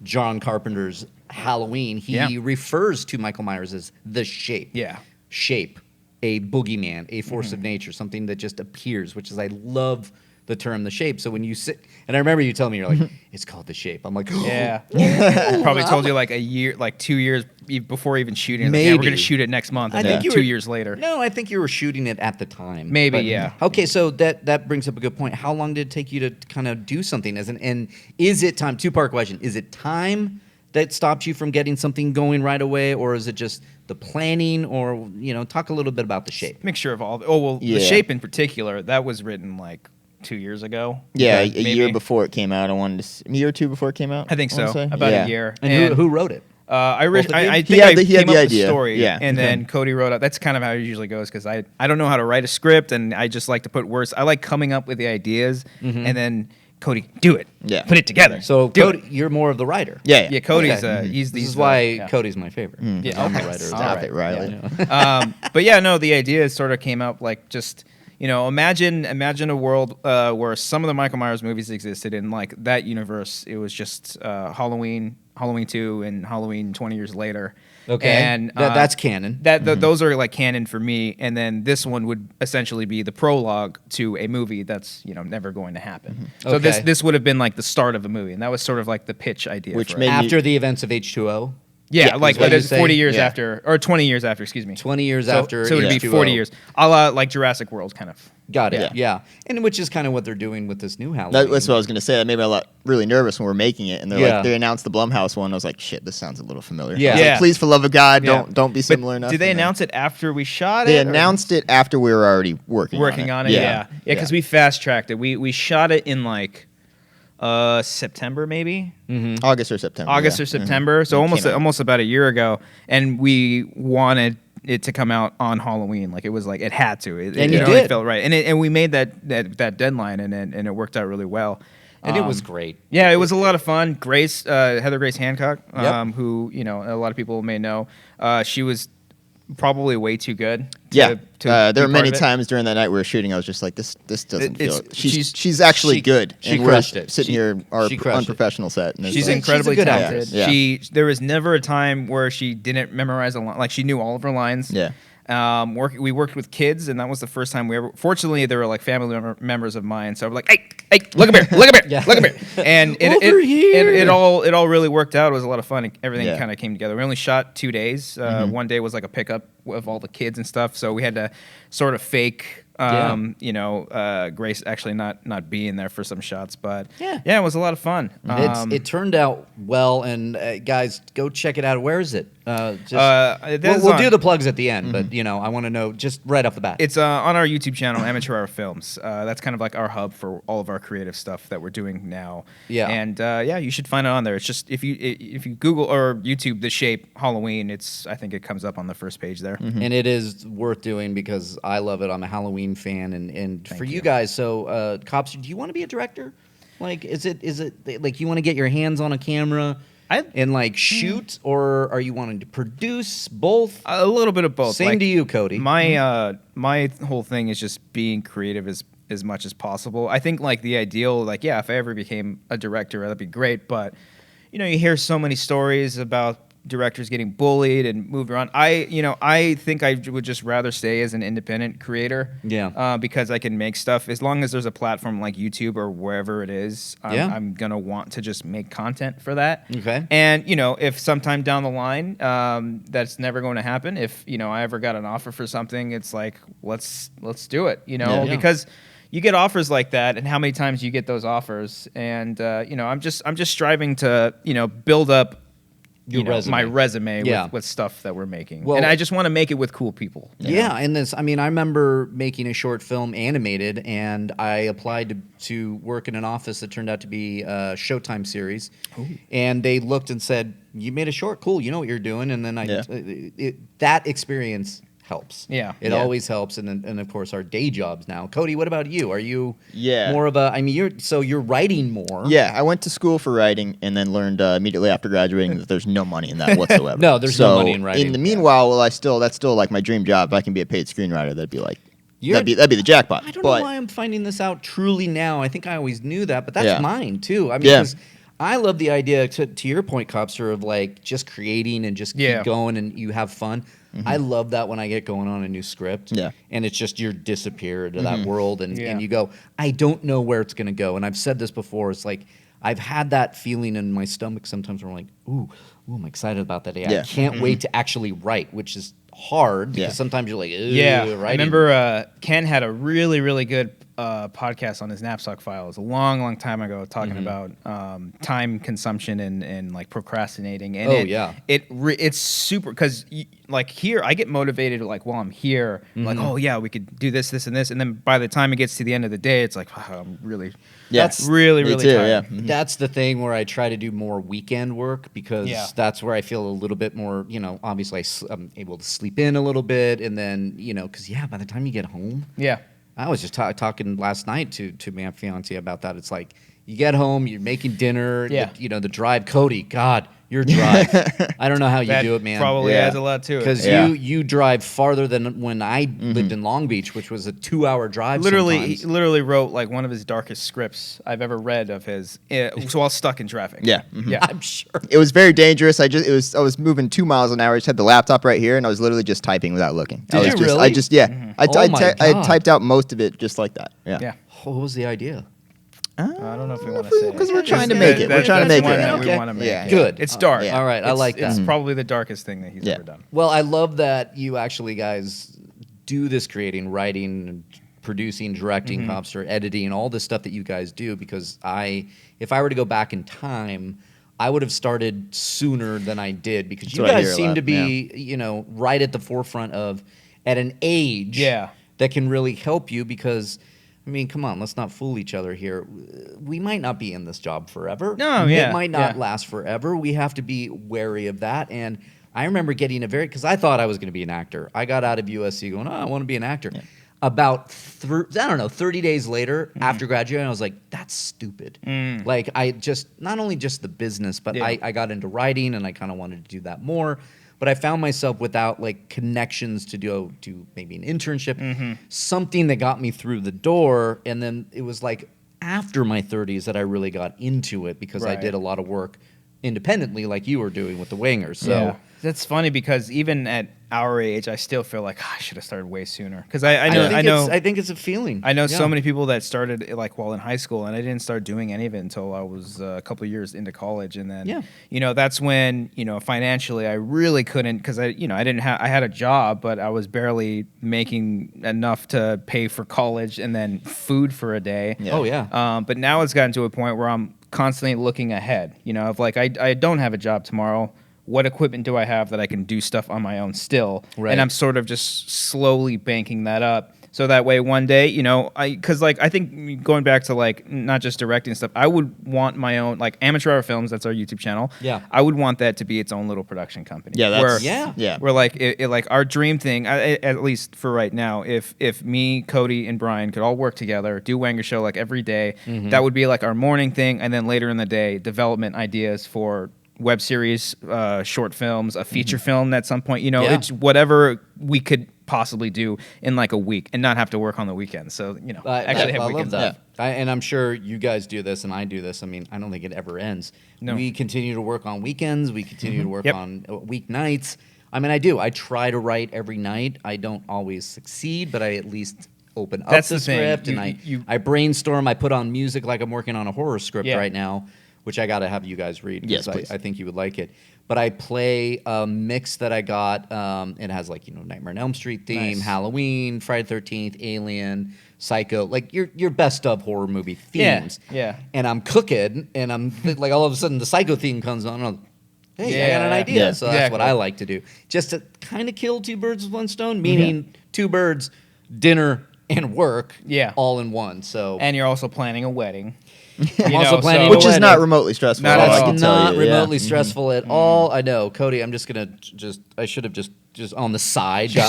John Carpenter's Halloween. He refers to Michael Myers as The Shape. Yeah. Shape, a boogeyman, a force of nature, something that just appears, which is, I love the term The Shape. So when you sit, and I remember you telling me, you're like, it's called The Shape. I'm like, Yeah. Probably told you like a year, like 2 years before even shooting. Like, yeah, we're Maybe. going to shoot it next month. And I think then you 2 were- years later. No, I think you were shooting it at the time. Maybe, But- yeah. Okay, so that brings up a good point. How long did it take you to kind of do something and is it time? Two-part question. Is it time that stopped you from getting something going right away, or is it just the planning, or talk a little bit about The Shape? Mixture of all. Oh, well, Yeah. The Shape in particular, that was written like 2 years ago. Yeah, Okay, a maybe. year before it came out. A year or two before it came out. I think wanna so. say? About Yeah. a year. And who wrote it? I Both of you? think He had I the came up with idea. the story, Yeah. and Okay. then Cody wrote up. That's kind of how it usually goes, because I don't know how to write a script, and I just like to put words. I like coming up with the ideas, and then Cody, do it. Yeah. Put it together. So, do Cody, it. you're more of the writer. Yeah, Yeah, Cody's Okay. he's This these is why yeah. Cody's my favorite. Yeah, I'm the okay. writer. All Stop right. it, Riley. But yeah, no, the idea sort of came up like just imagine a world where some of the Michael Myers movies existed in like that universe. It was just Halloween 2, and Halloween 20 years later. Okay, and that's canon. Those are like canon for me, and then this one would essentially be the prologue to a movie that's never going to happen. So Okay. this would have been like the start of a movie, and that was sort of like the pitch idea. Which for made it. After the events of H2O, Yeah, like what you it's say. 40 years Yeah. after, or 20 years after, excuse me. 20 years So- after So it would be H2O. 40 years. A la like Jurassic World, kind of. Got it. Yeah. Yeah. And which is kind of what they're doing with this new Halloween. That's what I was gonna say. That made me really nervous when we were making it, and Yeah. they announced the Blumhouse one. I was like, shit, this sounds a little familiar. Yeah. I was like, Yeah. please, for love of God, Yeah. don't be But similar enough. did they And then- announce it after we shot They it? or- announced it after we were already working on it. Yeah, because we fast tracked it. We shot it in like September, maybe August or September. August yeah. or September. So It came out. almost about a year ago, and we wanted it to come out on Halloween. Like it was like it had to. It And you only did. felt right, and we made that deadline, and it worked out really well. And it was great. Yeah, it was a lot of fun. Grace, Heather Grace Hancock, Yep. who a lot of people may know, she was probably way too good. Yeah, to there were be many part of it. times during that night we were shooting. I was just like, this doesn't feel. It's- She's actually she- good. she and crushed we're it. Sitting She- here, our she crushed it. unprofessional set. And it's She's like, incredibly good talented. actress. Yeah. There was never a time where she didn't memorize a line. Like she knew all of her lines. Yeah. We worked with kids, and that was the first time we ever. Fortunately, they were like family members of mine, so I was like, "Hey, look up here, look up here, Yeah. look up here," and Over here. it all really worked out. It was a lot of fun. Everything Yeah. kind of came together. We only shot 2 days. One day was like a pickup of all the kids and stuff, so we had to sort of fake. Grace actually not being there for some shots, but Yeah. it was a lot of fun. It turned out well, and guys, go check it out. Where is it? We'll Do the plugs at the end, but I want to know just right off the bat. It's on our YouTube channel, Amateur Hour Films. That's kind of like our hub for all of our creative stuff that we're doing now. Yeah. And you should find it on there. It's just if you Google or YouTube The Shape Halloween, I think it comes up on the first page there. And it is worth doing because I love it. I'm a Halloween fan, and for you guys, so Cobbster, do you want to be a director? Like, is it like you want to get your hands on a camera and like shoot, or are you wanting to produce? Both? A little bit of both. Same to you, Cody. My whole thing is just being creative as much as possible. I think like the ideal, like if I ever became a director, that'd be great. But you hear so many stories about directors getting bullied and moved around. I think I would just rather stay as an independent creator. Yeah. Because I can make stuff as long as there's a platform like YouTube or wherever it is. I'm gonna want to just make content for that. Okay. And if sometime down the line, that's never going to happen. If I ever got an offer for something, it's like let's do it. Yeah. Because you get offers like that, and how many times you get those offers, and I'm just striving to build up my resume with stuff that we're making. Well- and I just want to make it with cool people. Yeah, and I remember making a short film animated, and I applied to work in an office that turned out to be a Showtime series. Ooh. And they looked and said, "You made a short, cool. You know what you're doing." And then that experience helps. Yeah. It always helps, and of course our day jobs now. Cody, what about you? Are you Yeah. more of a? I mean, you're writing more. Yeah, I went to school for writing and then learned immediately after graduating that there's no money in that whatsoever. No, there's no money in writing. In the meanwhile, that's still like my dream job. If I can be a paid screenwriter, that'd be the jackpot. I don't know why I'm finding this out truly now. I think I always knew that, but that's Yeah. mine too. I mean, Yeah. 'cause I love the idea, to your point, Cobbster, of like just creating and just keep going and you have fun. I love that when I get going on a new script. Yeah. And it's just you're disappeared to that world and you go, I don't know where it's going to go. And I've said this before. It's like I've had that feeling in my stomach sometimes where I'm like, ooh, I'm excited about that. I can't wait to actually write, which is hard because sometimes you're like, writing. I remember Ken had a really, really good podcast on his Knapsack Files a long, long time ago talking about time consumption and like procrastinating. And it's super because like here I get motivated like while I'm here, like we could do this, this, and this, and then by the time it gets to the end of the day, it's like wow, I'm really That's really, really tired. Yeah. That's the thing where I try to do more weekend work because that's where I feel a little bit more, obviously I'm able to sleep in a little bit. And then, because, by the time you get home. Yeah. I was just talking last night to my fiance about that. It's like you get home, you're making dinner, the drive. Cody, God, your drive. I don't know how you That do it, man. probably adds a lot to it. Because you drive farther than when I lived in Long Beach, which was a 2-hour drive. He sometimes. literally wrote like one of his darkest scripts I've ever read of his. While stuck in traffic. Yeah. Yeah. I'm sure. It was very dangerous. I was moving 2 miles an hour. I just had the laptop right here, and I was literally just typing without looking. Did you really? I Oh my I God. typed out most of it just like that. Yeah. Yeah. What was the idea? I don't know if we want to say it. Because we're trying to make it. We're trying to make one it. that Okay. we want to make. Yeah. Good. It's dark. Yeah. All right, I like that. It's probably the darkest thing that he's ever done. Well, I love that you actually guys do this creating, writing, producing, directing, Cobbster, editing, all this stuff that you guys do because if I were to go back in time, I would have started sooner than I did because That's you what I guys hear a seem lot, to be, right at the forefront of at an age that can really help you because I mean, come on, let's not fool each other here. We might not be in this job forever. No, yeah. It might not last forever. We have to be wary of that. And I remember getting because I thought I was going to be an actor. I got out of USC going, I want to be an actor. Yeah. about 30 days later after graduating, I was like, that's stupid. Like I just, not only just the business, but I got into writing and I kind of wanted to do that more. But I found myself without like connections to do maybe an internship, something that got me through the door. And then it was like after my 30s that I really got into it because I did a lot of work independently like you were doing with the Wangers. So that's funny because even at our age, I still feel like I should have started way sooner. Because I think it's a feeling. I know so many people that started like while in high school, and I didn't start doing any of it until I was a couple of years into college, and then that's when financially I really couldn't because I had a job, but I was barely making enough to pay for college and then food for a day. Oh yeah. But now it's gotten to a point where I'm constantly looking ahead. Of like I don't have a job tomorrow. What equipment do I have that I can do stuff on my own still? Right. And I'm sort of just slowly banking that up. So that way one day, because I think going back to like not just directing stuff, I would want my own, like Amateur Hour Films, that's our YouTube channel. Yeah. I would want that to be its own little production company. Yeah, Where like, like our dream thing, at least for right now, if me, Cody, and Brian could all work together, do Wanger Show like every day, that would be like our morning thing. And then later in the day, development ideas for web series, short films, a feature film at some point. It's whatever we could possibly do in like a week and not have to work on the weekends. So actually have weekends off. And I'm sure you guys do this and I do this. I mean, I don't think it ever ends. No. We continue to work on weekends. We continue to work on weeknights. I mean, I do. I try to write every night. I don't always succeed, but I at least open up the script and I brainstorm. I put on music like I'm working on a horror script right now, which I got to have you guys read because I think you would like it. But I play a mix that I got. It has like Nightmare on Elm Street theme, Halloween, Friday the 13th, Alien, Psycho, like your best of horror movie themes. Yeah. And I'm cooking, and I'm like all of a sudden the Psycho theme comes on. And I'm like, hey, I got an idea. Yeah. So that's what I like to do, just to kind of kill two birds with one stone. Meaning two birds, dinner and work, all in one. So and you're also planning a wedding. I'm also planning which is not remotely stressful. That's not remotely stressful at all. I know, Cody. I'm just gonna I should have just on the side. You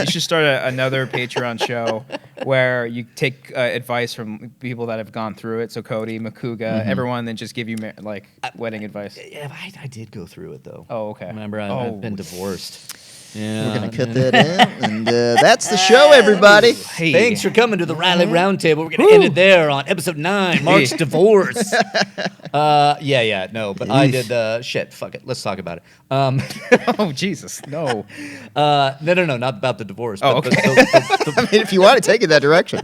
should start another Patreon show where you take advice from people that have gone through it. So Cody, Makuga, everyone, then just give you like wedding advice. Yeah, I did go through it though. Oh, okay. Remember, I've been divorced. Yeah, we're gonna cut that in, and that's the show, everybody. Hey. Thanks for coming to the Reilly Roundtable. We're gonna end it there on episode 9, Mark's divorce. No, but I did. Shit, fuck it. Let's talk about it. Oh Jesus, no. No, not about the divorce. Oh, but okay. I mean, if you want to take it that direction,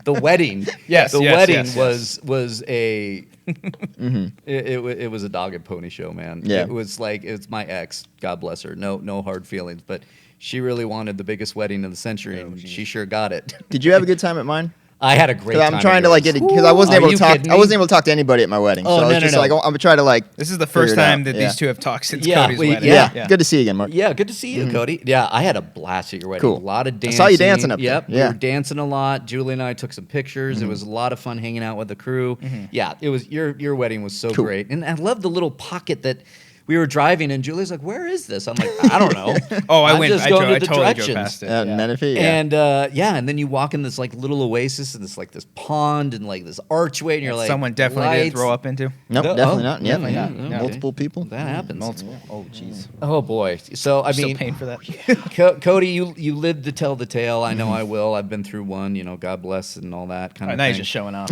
the wedding. Yes, wedding was a. It was a dog and pony show, man. Yeah. It was like it's my ex. God bless her. No hard feelings, but she really wanted the biggest wedding of the century, and she sure got it. Did you have a good time at mine? I had a great time. I'm trying to like get it because I wasn't able to talk. I wasn't able to talk to anybody at my wedding. Oh, so I was just like, I'm gonna try to like. This is the first time that these two have talked since Cody's wedding. Yeah. Good to see you again, Mark. Yeah, good to see you, Cody. Yeah, I had a blast at your wedding. Cool. A lot of dancing. I saw you dancing up there. Yep. Yeah. We were dancing a lot. Julie and I took some pictures. It was a lot of fun hanging out with the crew. Yeah, it was your wedding was so great, and I love the little pocket that. We were driving, and Julie's like, "Where is this?" I'm like, "I don't know." I totally drove past it. Menifee, And and then you walk in this like little oasis and this pond and like this archway, and you're like, someone definitely did throw up into. Nope, definitely not. Definitely not. Yeah. Multiple people. That happens. Multiple. Oh jeez. Oh boy. So I mean, still paying for that. Cody, you lived to tell the tale. I know I will. I've been through one. God bless and all that kind of. Now thing. you're just showing off.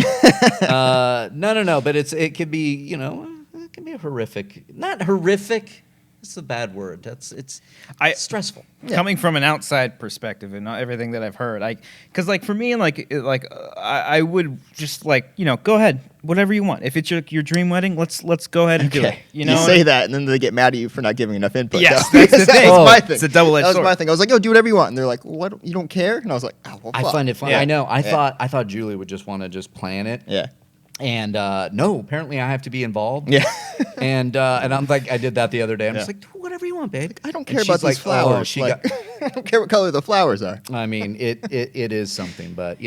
No. But it could be it can be a horrific. Not horrific. It's a bad word. It's stressful. Coming from an outside perspective and not everything that I've heard, because like for me, I would just like go ahead, whatever you want. If it's your dream wedding, let's go ahead and do it. You say that, and then they get mad at you for not giving enough input. Yes, that's the thing. My thing. It's a double-edged sword. That was my thing. I was like, do whatever you want, and they're like, what? You don't care? And I was like, oh, well, fuck. I find it fun. Yeah. I know. I thought Julie would just want to just plan it. Yeah. And no, apparently I have to be involved. Yeah. and I'm like, I did that the other day. I'm just like, whatever you want, babe. I don't care about these flowers. I don't care what color the flowers are. I mean, it is something, but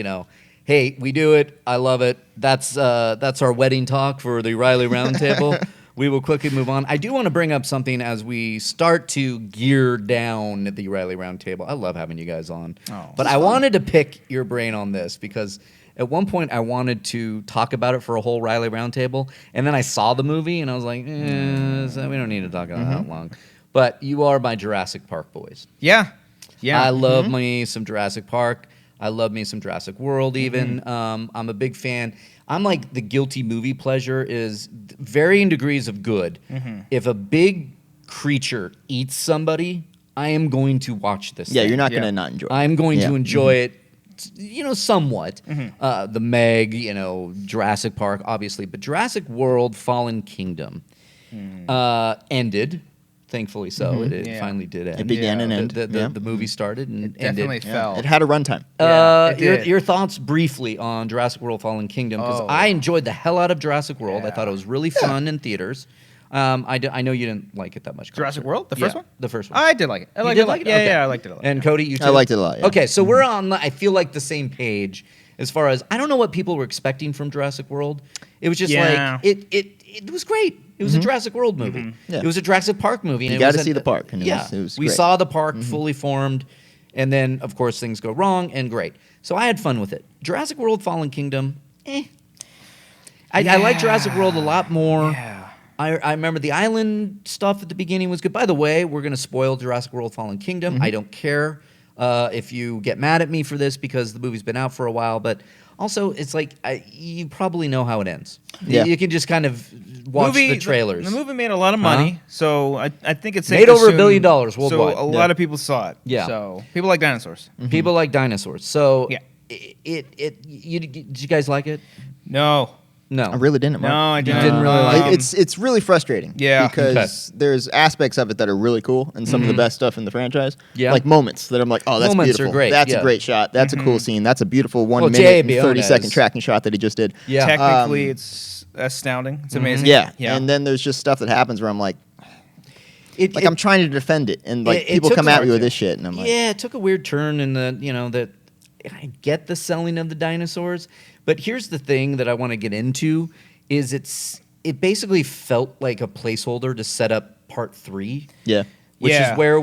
hey, we do it. I love it. That's our wedding talk for the Reilly Roundtable. we will quickly move on. I do want to bring up something as we start to gear down the Reilly Roundtable. I love having you guys on. But I wanted to pick your brain on this because at one point I wanted to talk about it for a whole Reilly Roundtable, and then I saw the movie and I was like, so we don't need to talk about that long. But you are my Jurassic Park boys. Yeah. I love me some Jurassic Park. I love me some Jurassic World even. I'm a big fan. I'm like the guilty movie pleasure is varying degrees of good. If a big creature eats somebody, I am going to watch this thing. You're not going to not enjoy it. I'm going to enjoy it, somewhat. The Meg, Jurassic Park, obviously. But Jurassic World Fallen Kingdom ended. Thankfully so. It finally did end. It began and ended. The movie started and It definitely ended. fell. It had a runtime. It did. Your thoughts briefly on Jurassic World Fallen Kingdom, because I enjoyed the hell out of Jurassic World. I thought it was really fun in theaters. I know you didn't like it that much. Jurassic World? The first one? The first one. I did like it. I liked did it. like it? Yeah, Okay. yeah, I liked it a lot. And Cody, you too? I liked it a lot, yeah. Okay, so we're on, I feel like, the same page as far as, I don't know what people were expecting from Jurassic World. It was just like, it was great. It was a Jurassic World movie. Yeah. It was a Jurassic Park movie. You got to see the park. And it was we great. saw the park fully formed, and then, of course, things go wrong, and great. So I had fun with it. Jurassic World Fallen Kingdom, I like Jurassic World a lot more. Yeah. I remember the island stuff at the beginning was good. By the way, we're going to spoil Jurassic World Fallen Kingdom. I don't care if you get mad at me for this because the movie's been out for a while, but also it's like you probably know how it ends. Yeah. You can just kind of watch the trailers. The movie made a lot of money, so I think it's safe Made to over $1 assume- billion worldwide. So a lot of people saw it. Yeah. So people like dinosaurs. People like dinosaurs. So Yeah. did you guys like it? No. No. I really didn't. Mark. No, I didn't. didn't really like it? It's really frustrating. Yeah. Because there's aspects of it that are really cool and some of the best stuff in the franchise. Yeah. Like moments that I'm like, oh, that's Moments are beautiful. great, That's yeah. a great shot. That's a cool scene. That's a beautiful 1 Well, minute and J.A. 30-second Biones. tracking shot that he just did. Yeah. Technically, it's astounding. It's amazing. Yeah. Yeah. And then there's just stuff that happens where I'm like, It, I'm trying to defend it, and like it people took come a- at me with this shit, and I'm like, yeah, it took a weird turn in the, that I get the selling of the dinosaurs, but here's the thing that I want to get into is it basically felt like a placeholder to set up part 3. yeah. Which Yeah. is where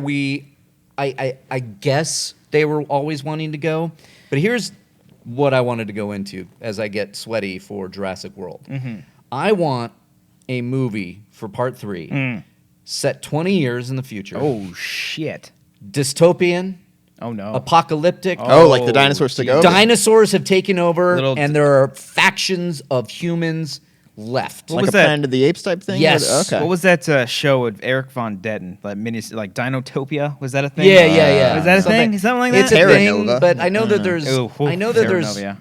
I guess they were always wanting to go. But here's what I wanted to go into as I get sweaty for Jurassic World. I want a movie for part 3 set 20 years in the future. Oh shit. Dystopian, Oh no. apocalyptic. Oh, like the dinosaurs took over. Dinosaurs have taken over, Little- and there are factions of humans left. What Like was a that? Planet of the Apes type thing? Yes. Okay. What was that show with Eric Von Detten? Like like Dinotopia? Was that a thing? Yeah, yeah. Is that a Something- thing? Something like It's that? a Terra thing, Nova. but I know that there's Ooh, I know that Terra there's Nova, yeah.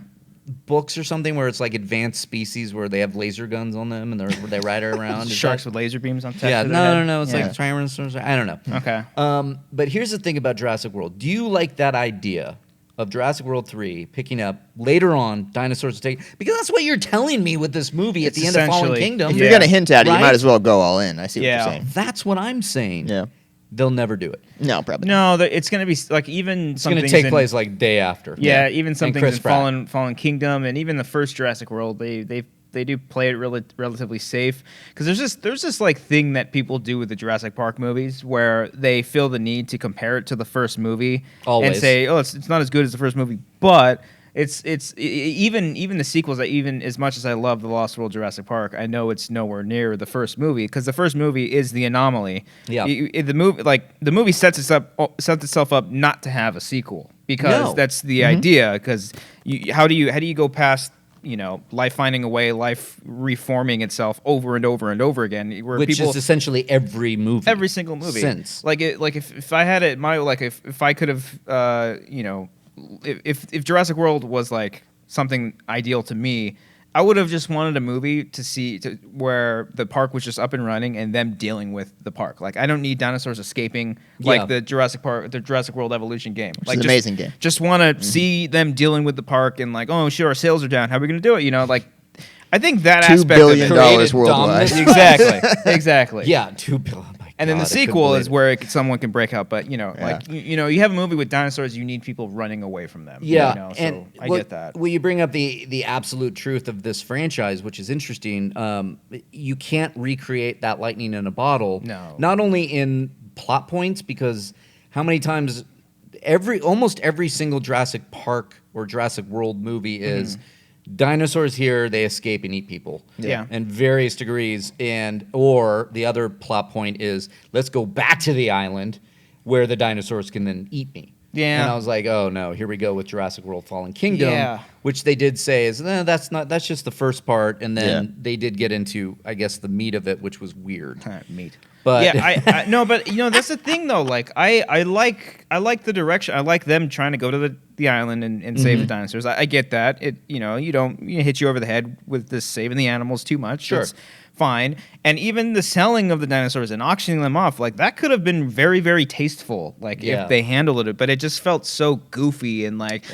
books or something where it's like advanced species where they have laser guns on them and they ride around. Is Sharks that- with laser beams on top. Yeah, of their head? no. It's Yeah. like Tyrannosaurus. I don't know. Okay. But here's the thing about Jurassic World. Do you like that idea of Jurassic World 3 picking up later on dinosaurs to take? Because that's what you're telling me with this movie at It's the end of Fallen essentially- Kingdom. If Yeah. you're gonna hint at it, you Right? might as well go all in. I see what Yeah. you're saying. That's what I'm saying. Yeah. They'll never do it. No, probably. No, it's going to be like even It's going to take place like day after. Yeah, even some And things Chris in Pratt. Fallen Kingdom, and even the first Jurassic World, they do play it relatively safe because there's this like thing that people do with the Jurassic Park movies where they feel the need to compare it to the first movie Always. and say, oh, it's not as good as the first movie, but even the sequels. That even as much as I love the Lost World Jurassic Park, I know it's nowhere near the first movie because the first movie is the anomaly. Yeah. The movie sets itself up not to have a sequel because No. that's the idea. Because how do you go past life finding a way, life reforming itself over and over and over again, where Which people is essentially every movie. every single movie Since. if I had it if I could have if Jurassic World was like something ideal to me, I would have just wanted a movie where the park was just up and running and them dealing with the park. Like I don't need dinosaurs escaping like Yeah. the Jurassic World Evolution game. Which Like is an amazing game. Just want to see them dealing with the park and like, oh shit, our sales are down. How are we going to do it? Like I think that $2 aspect billion of it. Created worldwide. dominance. Exactly. Yeah, $2 billion. Oh my And then the God, I couldn't sequel is believe it. where someone can break out. But, Yeah. like, you have a movie with dinosaurs, you need people running away from them. Yeah, So and I get that. Well, you bring up the absolute truth of this franchise, which is interesting. You can't recreate that lightning in a bottle. No. Not only in plot points, because how many times almost every single Jurassic Park or Jurassic World movie is dinosaurs here, they escape and eat people. Yeah. In various degrees. Or the other plot point is, let's go back to the island where the dinosaurs can then eat me. Yeah. And I was like, oh no, here we go with Jurassic World Fallen Kingdom. Yeah. Which they did say is, that's just the first part. And then Yeah. they did get into, I guess, the meat of it, which was weird. Meat. But yeah, no, but that's the thing though. Like I like the direction. I like them trying to go to the island and save the dinosaurs. I get that. It hit you over the head with this saving the animals too much. Sure. That's fine. And even the selling of the dinosaurs and auctioning them off, like that could have been very, very tasteful. Like Yeah. if they handled it, but it just felt so goofy and like.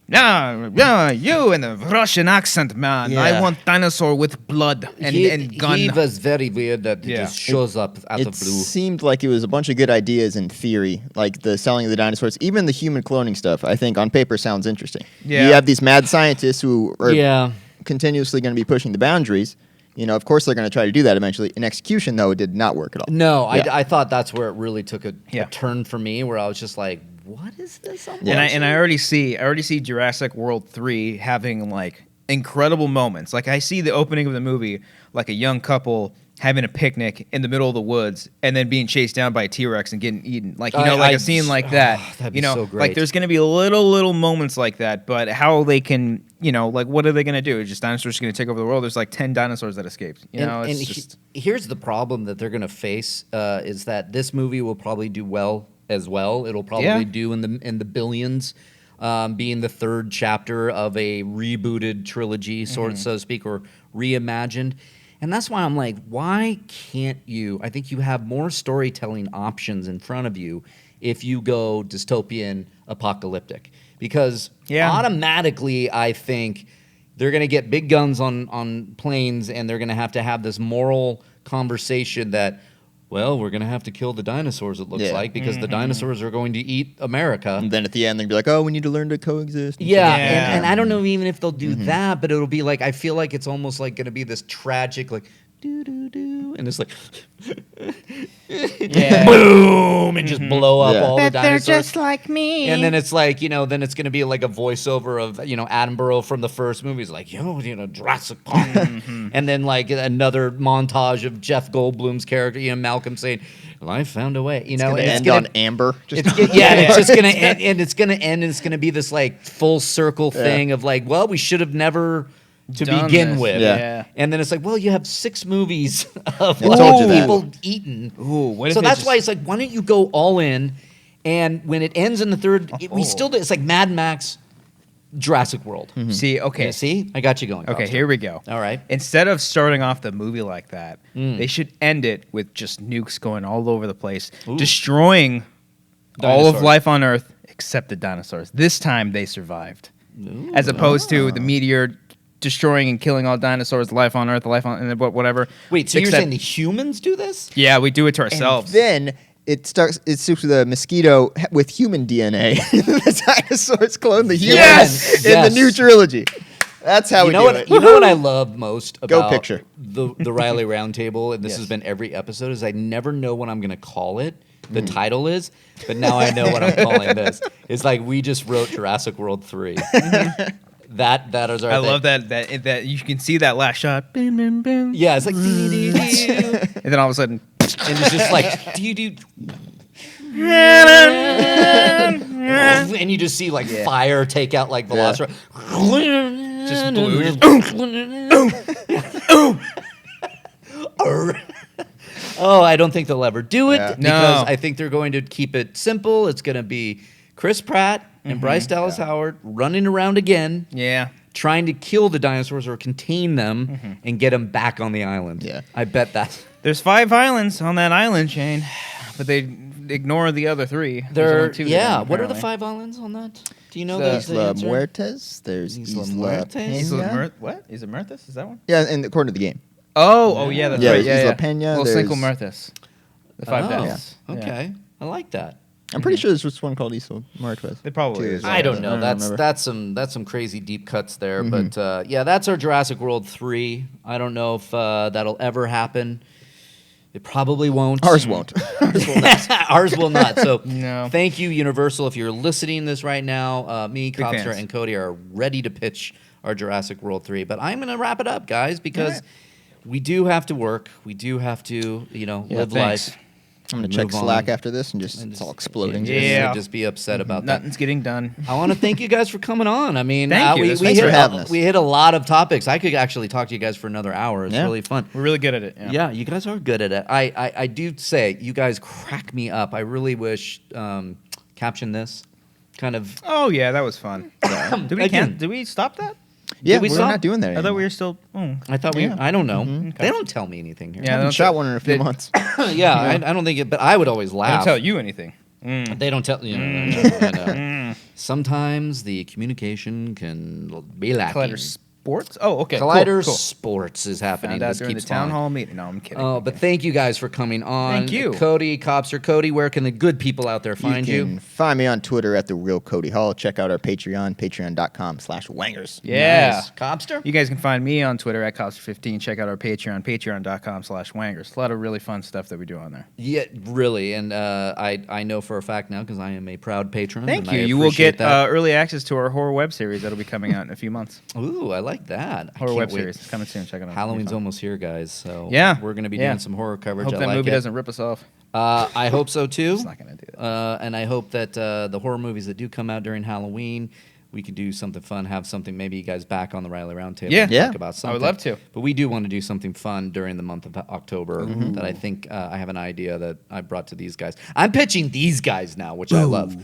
Yeah, you in the Russian accent, man. Yeah. I want dinosaur with blood and gun. He was very weird that he Yeah. just shows up out It of blue. seemed like it was a bunch of good ideas in theory, like the selling of the dinosaurs, even the human cloning stuff. I think on paper sounds interesting. Yeah. You have these mad scientists who are Yeah. continuously going to be pushing the boundaries. Of course they're going to try to do that eventually. In execution, though, it did not work at all. No, Yeah. I thought that's where it really took a Yeah. turn for me, where I was just like, what is this? I'm And watching? I already see Jurassic World 3 having like incredible moments. Like I see the opening of the movie, like a young couple having a picnic in the middle of the woods and then being chased down by a T-Rex and getting eaten. Like a scene like that. that'd be so great. Like there's going to be little moments like that, but how they can, like what are they going to do? Just dinosaurs going to take over the world? There's like 10 dinosaurs that escaped. It's just Here's the problem that they're going to face is that this movie will probably do well as well. It'll probably Yeah. do in the billions, being the third chapter of a rebooted trilogy, so to speak, or reimagined. And that's why I'm like, why can't you? I think you have more storytelling options in front of you if you go dystopian, apocalyptic. Because automatically, I think they're going to get big guns on planes, and they're going to have this moral conversation that, well, we're going to have to kill the dinosaurs, it looks like, because the dinosaurs are going to eat America. And then at the end, they'll be like, oh, we need to learn to coexist. Yeah, Yeah. And I don't know even if they'll do that, but it'll be like, I feel like it's almost like going to be this tragic, like, do-do-do, and it's like, boom, and just blow up all the dinosaurs. like me. And then it's like, then it's going to be like a voiceover of, Attenborough from the first movie. He's like, Jurassic Park. And then like another montage of Jeff Goldblum's character, Malcolm saying, well, I found a way. It's going to end on Amber. And it's just gonna end, and it's gonna be this like full circle thing of like, well, we should have never to Done begin this. with. Yeah. And then it's like, well, you have 6 movies of It told you that. people eaten. Ooh, what if so it that's just- why it's like, why don't you go all in? And when it ends in the third, we still do. It's like Mad Max, Jurassic World. See, okay. Yeah, see, I got you going. Okay, Cobbster. here we go. All right. Instead of starting off the movie like that, they should end it with just nukes going all over the place, destroying all of Dinosaurs. life on Earth except the dinosaurs. This time they survived. As opposed to the meteor destroying and killing all dinosaurs, life on Earth, and whatever. Wait, so you're Except- saying the humans do this? Yeah, we do it to And ourselves. then it starts with a mosquito with human DNA. The dinosaurs clone the humans Yes! in Yes. the new trilogy. That's how we do it. You know what I love most Go about picture. the Reilly Roundtable, and this Yes. has been every episode, is I never know what I'm going to call it. The title is, but now I know what I'm calling this. It's like we just wrote Jurassic World 3. That is our I thing. love that you can see that last shot. Bim, bim, bim. Yeah, it's like dee-dee-dee-dee. And then all of a sudden, And it's just like dee-dee. And you just see like fire take out like Velociraptor. Just blue, Oh, I don't think they'll ever do it Yeah. because No. I think they're going to keep it simple. It's going to be Chris Pratt and Bryce Dallas Howard running around again, yeah. trying to kill the dinosaurs or contain them and get them back on the island. Yeah. I bet that. There's 5 islands on that island chain, but they ignore the other 3. There's They're, only 2 of them, what are the apparently. 5 islands on that? Do you know The- those? Isla Muertes. There's Isla Isla Muertes? Isla Peña. What? Is it Murthas? Is that one? Yeah, and according to the game. Oh, yeah, that's Yeah, right. there's Yeah, Isla Peña, Los there's- Cinco Murthas. The 5 Oh, deaths. okay. I like that. I'm pretty sure there's just one called Isla Marquez. It probably is. I don't know. I don't remember. That's some crazy deep cuts there. But yeah, that's our Jurassic World 3. I don't know if that'll ever happen. It probably won't. Ours won't. Ours will not. So No. thank you, Universal. If you're listening to this right now, me, Cobbster, fans. and Cody are ready to pitch our Jurassic World 3. But I'm going to wrap it up, guys, because we do have to work. We do have to, live thanks. life. I'm gonna check Move Slack on. after this and it's all exploding. Yeah. Just be upset about that. Nothing's getting done. I want to thank you guys for coming on. I mean, Thank you. Thanks for having us. we hit a lot of topics. I could actually talk to you guys for another hour. It's Yeah. really fun. We're really good at it. Yeah, you guys are good at it. I do say you guys crack me up. I really wish caption this kind of. Oh yeah, that was fun. Did we Again. Did we stop that? Yeah, we we're stop? not doing that I anymore. thought we were still. Oh. I thought Yeah. I don't know. They don't tell me anything here. Yeah, I haven't don't shot tell- one in a few months. yeah. I don't think it. But I would always I laugh. don't tell you anything. They don't tell you. I know. Sometimes the communication can be lacking. Collider Sports. Oh, okay. Collider cool. Sports is happening. Found out This during the keeps town falling. hall meeting. No, I'm kidding. Oh, but thank you guys for coming on. Thank you. Cody, Cobbster. Cody, where can the good people out there find You you? can find me on Twitter at the real Cody Hall. Check out our Patreon, patreon.com/wangers. Yeah. Nice. Cobster? You guys can find me on Twitter at Cobbster15. Check out our Patreon, patreon.com/wangers. A lot of really fun stuff that we do on there. Yeah, really. And I know for a fact now because I am a proud patron. Thank and you. I You will appreciate get that. early access to our horror web series that'll be coming out in a few months. Ooh, I like that. I Horror can't web wait. series. It's coming soon. Check it out. Halloween's almost here, guys. So Yeah. we're going to be Yeah. doing some horror coverage. Hope I that like movie it. doesn't rip us off. I hope so too. It's not going to do that. And I hope that the horror movies that do come out during Halloween, we could do something fun, have something, maybe you guys back on the Reilly Roundtable Yeah. and Yeah. talk about I something. would love to. But we do want to do something fun during the month of October that I think I have an idea that I brought to these guys. I'm pitching these guys now, which I love.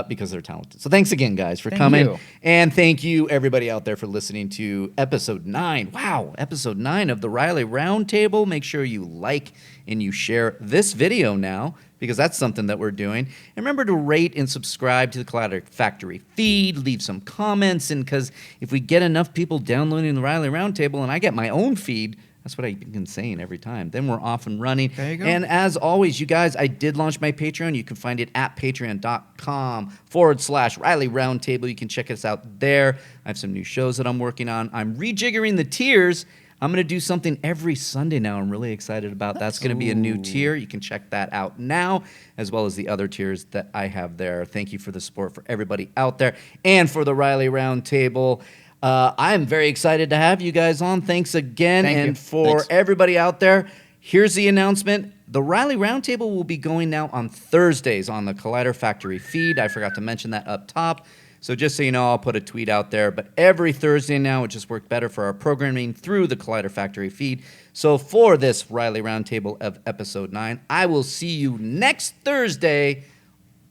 Because they're talented. So thanks again, guys, for coming. you. And thank you, everybody out there, for listening to episode 9. Wow, episode 9 of the Reilly Roundtable. Make sure you like and you share this video now, because that's something that we're doing. And remember to rate and subscribe to the Collider Factory feed. Leave some comments, and because if we get enough people downloading the Reilly Roundtable and I get my own feed, that's what I've been saying every time. Then we're off and running. There you go. And as always, you guys, I did launch my Patreon. You can find it at patreon.com/Reilly Roundtable. You can check us out there. I have some new shows that I'm working on. I'm rejiggering the tiers. I'm going to do something every Sunday now. I'm really excited about. That's going to be a new tier. You can check that out now, as well as the other tiers that I have there. Thank you for the support for everybody out there and for the Reilly Roundtable. I'm very excited to have you guys on. Thanks again. Thank and you. for Thanks. everybody out there, here's the announcement. The Reilly Roundtable will be going now on Thursdays on the Collider Factory feed. I forgot to mention that up top. So just so you know, I'll put a tweet out there. But every Thursday now, it just worked better for our programming through the Collider Factory feed. So for this Reilly Roundtable of episode 9, I will see you next Thursday.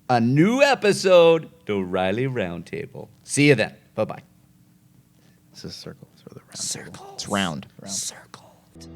A new episode, the Reilly Roundtable. See you then. Bye-bye. This is a circle. It's for the round. Circle. It's round. Circled.